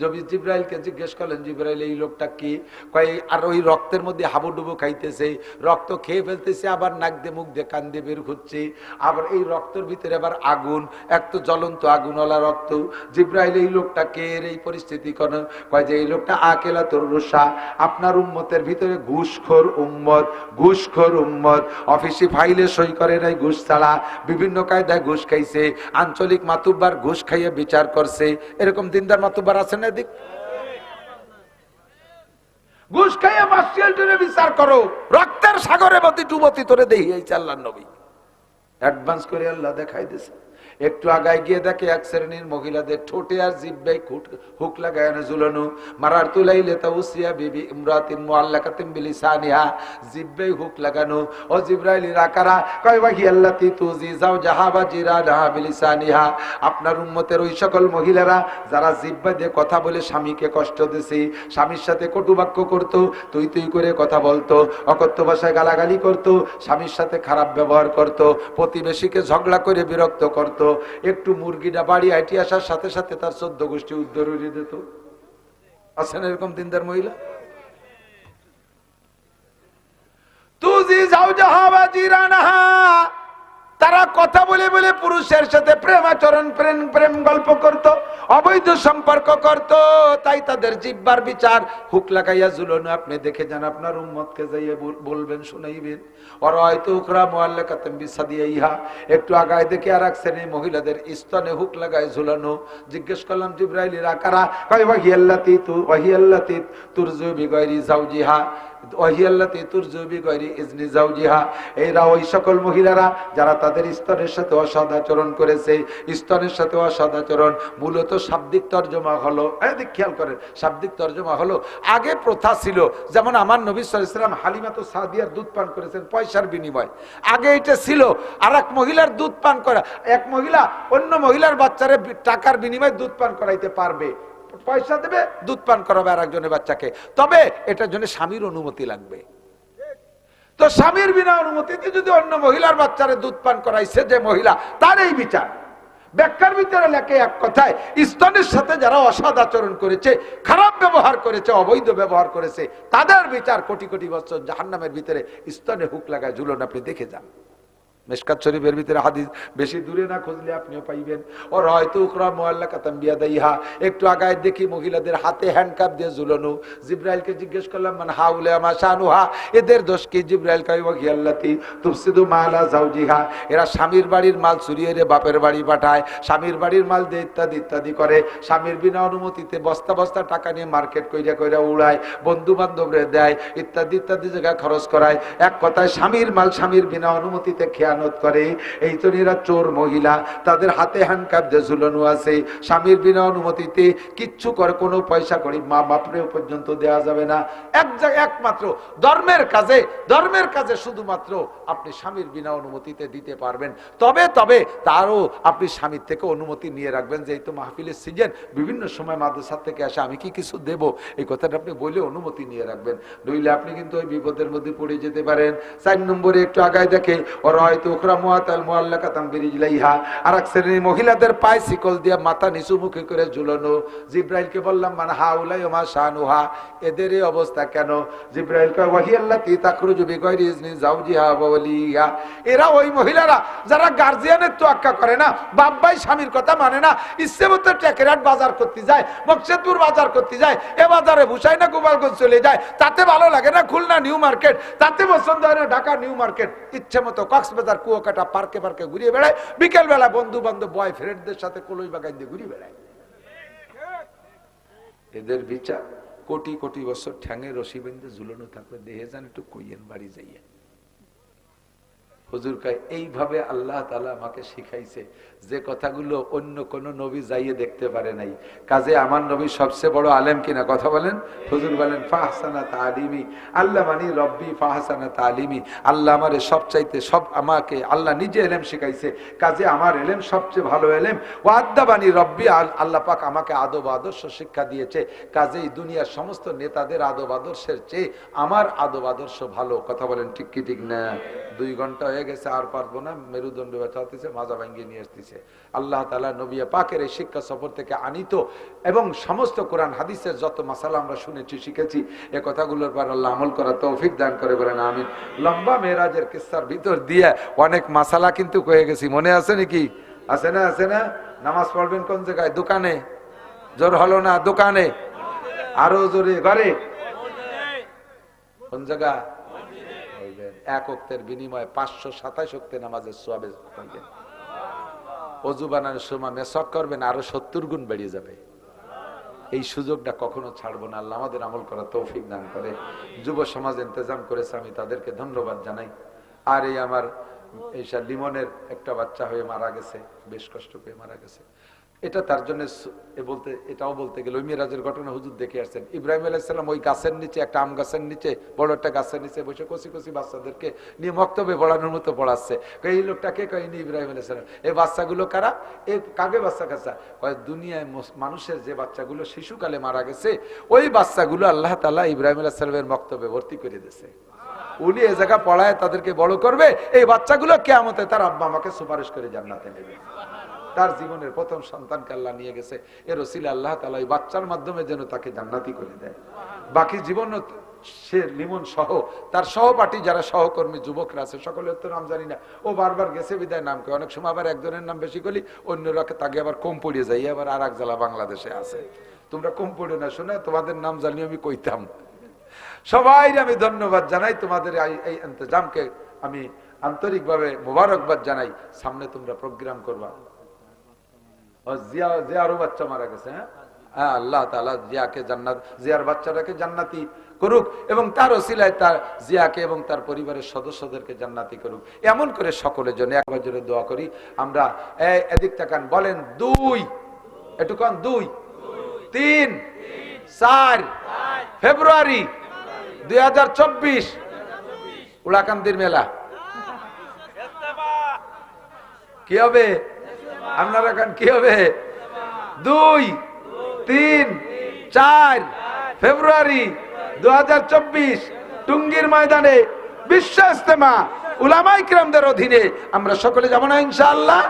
নবী জিবরাইলকে জিজ্ঞেস করলেন, জিবরাইল এই লোকটা কি? কয় আর ওই রক্তের মধ্যে হাবুডুবু খাইতেছে, রক্ত খেয়ে ফেলতেছে, আবার নাক দিয়ে মুখ দিয়ে কান দিয়ে বের হচ্ছে, আবার এই রক্তের ভিতরে আবার আগুন, এক তো জ্বলন্ত আগুনওয়ালা রক্ত। জিবরাইল এই লোকটা কে, এই পরিস্থিতি কোন? কয় যে এই লোকটা আকেলা তোর রুসা, আপনার উম্মতের ভিতরে ঘুষখোর উম্মত, ঘুষখোর উম্মত, অফিসে ফাইলে সই করে নাই ঘুষ ছাড়া, বিভিন্ন কায়দায় ঘুষ খাইছে, আঞ্চলিক মাতুব্বার ঘুষ খাইয়ে বিচার করছে। এরকম দিনদার মাতুব্বার আছে না? দিক ঘুষ খাইয়ে মাসিয়ালটনে বিচার করো, রক্তের সাগরে মধ্যে ডুবতি তোরে দেই। এই আল্লাহর নবী অ্যাডভান্স করে আল্লাহ দেখাই দিয়েছে। একটু আগায় গিয়ে দেখে এক শ্রেণীর মহিলাদের ঠোঁটে আর জিহ্বায় হুক লাগায় ঝুলানো। মারার তুলাইলে তাউসিয়া বিবি ইমরাতিন মুআল্লাকাতিন বিলিসানিহা, জিহ্বায় হুক লাগানো। ও জিবরাইলিরা কারা? কয় ওয়াহি আল্লাতি তুজি যাওজাহা ওয়া জিরানাহা বিলিসানিহা, আপনার উম্মতের ওই সকল মহিলারা যারা জিহ্বা দিয়ে কথা বলে স্বামীকে কষ্ট দিছে, স্বামীর সাথে কটুবাক্য করত, তুই তুই করে কথা বলতো, অকথ্য ভাষায় গালাগালি করত, স্বামীর সাথে খারাপ ব্যবহার করত, প্রতিবেশীকে ঝগড়া করে বিরক্ত করত, একটু মুরগিটা বাড়ি হাঁটি আসার সাথে সাথে তার 14 গোষ্ঠী উদ্ধার হয়ে দিত। আছেন এরকম দিনদার মহিলা? তুজি যাওজাহা ওয়া জিরানাহা, তারা কথা বলে বলে পুরুষের সাথে প্রেমাচরণ, প্রেম গল্প করত, অবৈধ সম্পর্ক করত, তাই তাদের জিহ্বার বিচার হুক লাগাইয়া ঝুলানো। আপনি দেখে যান, আপনার উম্মতকে যাইয়ে বলবেন, শুনাইবেন। আর হয়তো উখরা মুআল্লাকাতিন বিসাদিহা, একটু আগায় দেখে আর এক শ্রেণীর মহিলাদের স্তনে হুক লাগায় ঝুলানো। জিজ্ঞেস করলাম জিবরাইলের আকারা? কয় ওয়াহিয়াল্লাতি তুরজু বিগাইরি যাওজিহা, এরা ওই সকল মহিলারা যারা তাদের স্তনের সাথে অসদাচরণ করেছে। স্তনের সাথে অসদাচরণ মূলত শাব্দিক তর্জমা হলো, খেয়াল করেন, শাব্দিক তর্জমা হলো, আগে প্রথা ছিল, যেমন আমার নবী সাল্লাল্লাহু আলাইহি ওয়াসাল্লাম হালিমাতু সাদিয়ার দুধ পান করেছেন পয়সার বিনিময়, আগে এটা ছিল। আর এক মহিলার দুধ পান করা, এক মহিলা অন্য মহিলার বাচ্চারে টাকার বিনিময়ে দুধ পান করাইতে পারবে, পয়সা দেবে, দুধ পান করাবে আর একজনের বাচ্চাকে, তবে এটার জন্য স্বামীর অনুমতি লাগবে। তো স্বামীর বিনা অনুমতিতে যদি অন্য মহিলার বাচ্চারে দুধ পান করাইছে যে মহিলা, তার এই বিচার। ব্যাখ্যার ভিতরে লেখে এক কথায়, স্তনের সাথে যারা অসৎ আচরণ করেছে, খারাপ ব্যবহার করেছে, অবৈধ ব্যবহার করেছে, তাদের বিচার কোটি কোটি বছর জাহান্নামের ভিতরে স্তনে হুক লাগায় ঝুলন। আপনি দেখে যান। মিশকাত শরীফের ভিতরে হাদিস, বেশি দূরে না খুঁজলে আপনিও পাইবেন। ও হয়তো উকরা মুআল্লাকাতাম বিয়াদাইহা, একটু আগায় দেখি মহিলাদের হাতে হ্যান্ডকাপ দিয়ে ঝুলানো। জিবরাইলকে জিজ্ঞেস করলাম মান হাউলা মা শানুহা, এদের দোষ কি? জিবরাইল কয় ওয়াহিয়াল্লাতি তুফসিদু মালা যাওজিহা, এরা স্বামীর বাড়ির মাল চুরিয়ে রে বাপের বাড়ি পাঠায়, স্বামীর বাড়ির মাল দিয়ে ইত্যাদি ইত্যাদি করে, স্বামীর বিনা অনুমতিতে বস্তা বস্তা টাকা নিয়ে মার্কেট কইরা কইরা উড়ায়, বন্ধু বান্ধবরে দেয়, ইত্যাদি ইত্যাদি জায়গায় খরচ করায়। এক কথায় স্বামীর মাল স্বামীর বিনা অনুমতিতে খেয়ানত করে। এই তো এরা চোর মহিলা, তাদের হাতে হ্যান্ডকাপ দিয়ে ঝুলানো আছে, স্বামীর বিনা অনুমতিতে কিচ্ছু করে, কোনো পয়সা করি মা বাপরেও পর্যন্ত দেওয়া যাবে না। এক জায়গায় একমাত্র ধর্মের কাজে শুধুমাত্র আপনি স্বামীর বিনা অনুমতিতে দিতে পারবেন। তবে তারও আপনি স্বামীর থেকে অনুমতি নিয়ে রাখবেন যে এই তো মাহফিলের সিজন, বিভিন্ন সময় মাদ্রাসা থেকে আসে, আমি কি কিছু দেব, এই কথাটা আপনি বলে অনুমতি নিয়ে রাখবেন। নইলে আপনি কিন্তু ওই বিপদের মধ্যে পড়ে যেতে পারেন। 4 নম্বরে একটু আগায় দেখে ওরা হয়তো ওখরা মুআতাল মুআল্লাকাতাম বিরিজলাইহা, আর এক শ্রেণীর মহিলাদের পায়ে শিকল দিয়ে মাথা নিচু মুখে করে ঝুলানো। জিবরাইলকে বললাম মান হাউলাই ওয়া মা শানুহা, এদের এই অবস্থা কেন? জিবরাইল কয় ওয়াহিয়াল্লাতি তাখরুজু বিগাইরি ইজনি যাওজিহা ওয়া ওয়ালিহা, এরা ওই মহিলারা যারা গার্জিয়ানের তোয়াক্কা করে না, বাপ ভাই স্বামীর কথা মানে না, ইচ্ছে মতো টেকেরাট বাজার করতে যায়, মকসেদপুর বাজার করতে যায়, এ বাজারে ভুসাই না গোপালগঞ্জ চলে যায়, তাতে ভালো লাগে না খুলনা নিউ মার্কেট, তাতে পছন্দ হয় না ঢাকা নিউ মার্কেট, ইচ্ছে মতো কক্সবাজার কুয়াকাটা পার্কে পার্কে ঘুরিয়ে বেড়ায়, বিকেল বেলা বন্ধু বান্ধব বয় ফ্রেন্ডদের সাথে কলই বাগান দিয়ে ঘুরিয়ে বেড়ায়। এদের বিচার কোটি কোটি বছর ঠ্যাঙে রশি বেঁধে ঝুলানো থাকবে, দেহে যান একটু কইয়েন বাড়ি যাইয়ে। হুজুর কয় এইভাবে আল্লাহ তাআলা আমাকে শিখাইছে যে কথাগুলো অন্য কোন নবী যাইয়ে দেখতে পারে নাই। কাজে আমার নবী সবচেয়ে বড় আলেম কিনা, কথা বলেন। হুজুর বলেন ফাহসানা তালিমি, আল্লাহ মানি রব্বি ফাহসানা তালিমি, আল্লাহ আমারে সবচাইতে সব আমাকে আল্লাহ নিজে এলেম শিখাইছে, কাজে আমার এলেম সবচেয়ে ভালো এলেম। ও আদ্দাবানি রব্বি, আল্লাহ পাক আমাকে আদব আদর্শ শিক্ষা দিয়েছে, কাজেই দুনিয়ার সমস্ত নেতাদের আদব আদর্শের চেয়ে আমার আদব আদর্শ ভালো। কথা বলেন ঠিক কি ঠিক না? 2 ঘন্টা হয়ে গেছে, আর পারবো না, মেরুদণ্ড ব্যথা হতেছে, মাজা ভাঙ্গিয়ে নিয়ে আসতেছে। আল্লাহ তাআলা নবী পাকের এই শিক্ষা সফর থেকে আনিত এবং সমস্ত কোরআন হাদিসের যত মাসালা আমরা শুনেছি শিখেছি, এ কথাগুলোর পর আল্লাহ আমল করার তৌফিক দান করে বলেন আমিন। লম্বা মেরাজের কিস্সার ভিতর দিয়ে অনেক মাসালা কিন্তু কয়ে গেছি, মনে আছে নাকি? আছে না? আছে না? নামাজ পড়বেন কোন জায়গায়? দোকানে। জোর হলো না? দোকানে। আরো জোরে ঘরে। কোন জায়গা? এক ওয়াক্তের বিনিময়ে 527 ওয়াক্তে নামাজের সওয়াবে পাইবেন। ওযু বানানোর সময় মেসওয়াক করবেন, আরো 70 গুণ বেড়ে যাবে। এই সুযোগটা কখনো ছাড়বো না। আল্লাহ আমাদের আমল করার তৌফিক দান করে। যুব সমাজ ইন্তজাম করেছে, আমি তাদেরকে ধন্যবাদ জানাই। আর এই আমার এই লিমনের একটা বাচ্চা হয়ে মারা গেছে, বেশ কষ্ট পেয়ে মারা গেছে। এটা তার জন্য এটাও বলতে গেলে ওই মিরাজের ঘটনা হুজুর দেখে আসছেন। ইব্রাহিম আলাইহিস সালাম ওই গাছের নিচে, একটা আম গাছের নিচে, বড় একটা গাছের নিচে বসে কচি কচি বাচ্চাদেরকে নিয়ে মক্তবে পড়ানোর মতো পড়াচ্ছে। এই লোকটাকে কয়নি ইব্রাহিম আলাইহিস সালাম, এই বাচ্চাগুলো কারা? এই কাকে বাচ্চা কাচ্চা? কয় দুনিয়ায় মানুষের যে বাচ্চাগুলো শিশুকালে মারা গেছে, ওই বাচ্চাগুলো আল্লাহ তাআলা ইব্রাহিম আলাইহিস সালামের মক্তবে ভর্তি করে দিয়েছে। উনি এ জায়গা পড়ায় তাদেরকে বড় করবে, এই বাচ্চাগুলো কিয়ামতে তার আব্বা আমাকে সুপারিশ করে জান্নাতে নেবে। তার জীবনের প্রথম সন্তানকে আল্লাহ নিয়ে গেছে, এর ওসিলা আল্লাহ তাআলা এই বাচ্চার মাধ্যমে যেন তাকে জান্নাতি করে দেয়। বাকি জীবন সে লিমন সহ তার সহপাঠী যারা সহকর্মী যুবকরা আছে, সকলের তো নাম জানি না, ও বারবার গেছে বিদায় নাম কয়। অনেক সময় আবার একজনের নাম বেশি করি, অন্যরা তাকে আবার কম পড়িয়ে যাই। আবার আর এক জেলা বাংলাদেশে আছে, তোমরা কম পড়ে না, শোনা তোমাদের নাম জানিয়ে আমি কইতাম। সবাই আমি ধন্যবাদ জানাই, তোমাদের এই ইন্তজামকে আমি আন্তরিকভাবে মোবারকবাদ জানাই। সামনে তোমরা প্রোগ্রাম করবা। জিয়ারও বাচ্চা মারা গেছে। হ্যাঁ, আল্লাহ তাআলা জিয়াকে জান্নাত, জিয়ার বাচ্চাটাকে জান্নাতি করুক এবং তার ওসিলায় তার জিয়াকে এবং তার পরিবারের সদস্যদেরকে জান্নাতি করুক। এমন করে সকলের জন্য একবার জোরে দোয়া করি আমরা। এদিক তাকান, বলেন 2, একটু কান, 2, 3, 4 ফেব্রুয়ারি 2024 উলাকান্দির মেলা কি হবে? আপনারা কান কি হবে? 2, 3, 4 ফেব্রুয়ারি 2024 টুঙ্গির ময়দানে বিশ্ব ইজতেমা উলামায়ে কিরামদের অধীনে আমরা সকলে যাব না ইনশাআল্লাহ?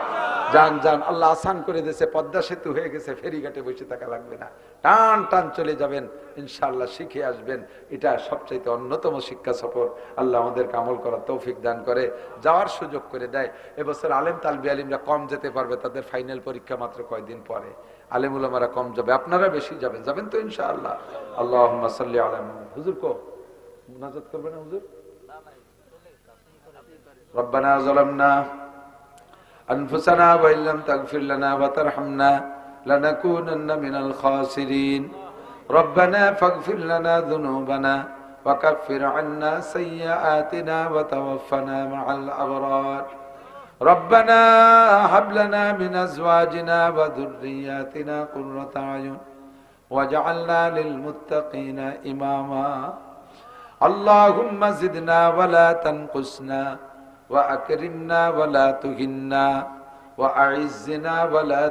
যান যান, আল্লাহ আসান করে দিয়েছে, পদ্মা সেতু হয়ে গেছে, ফেরিঘাটে বসে থাকা লাগবে না, টান টান চলে যাবেন, ইনশাআল্লাহ শিখে আসবেন। এটা সবচাইতে অন্যতম শিক্ষা সফর। আল্লাহ আমাদেরকে আমল করার তৌফিক দান করে, যাওয়ার সুযোগ করে দেয়। এবছর আলেম তালবি আলিমরা কম যেতে পারবে, তাদের ফাইনাল পরীক্ষা মাত্র কয়েকদিন পরে। আলেম উলামারা কম যাবে, আপনারা বেশি যাবেন, যাবেন তো ইনশাআল্লাহ। আল্লাহুম্মা সাল্লি আলা মুহাম্মাদ। হুজুর কো মুনাজাত করবে না হুজুর? রব্বানা যালামনা আনফুসানা ওয়া ইল্লাম তাগফির লানা ওয়া তারহামনা লানাকুনান্না মিনাল খাসিরিন। রব্বানা ফাগফির লানা যুনুবানা ওয়া কাফির আন্না সাইয়্যাতিনা ওয়া তাওয়াফানা মা'আল আবরার। রব্বানা হাব লানা মিন আজওয়াজিনা ওয়া যুররিয়াতিনা কুররাতা আয়ুন ওয়াজআলনা লিল মুত্তাকিনা ইমামা। আল্লাহুম্মা জিদনা ওয়া লা তানকুসনা ওয়া আকরিমনা ওয়া লা তুহিন্না ওয়া আ'iজ্জনা ওয়া লা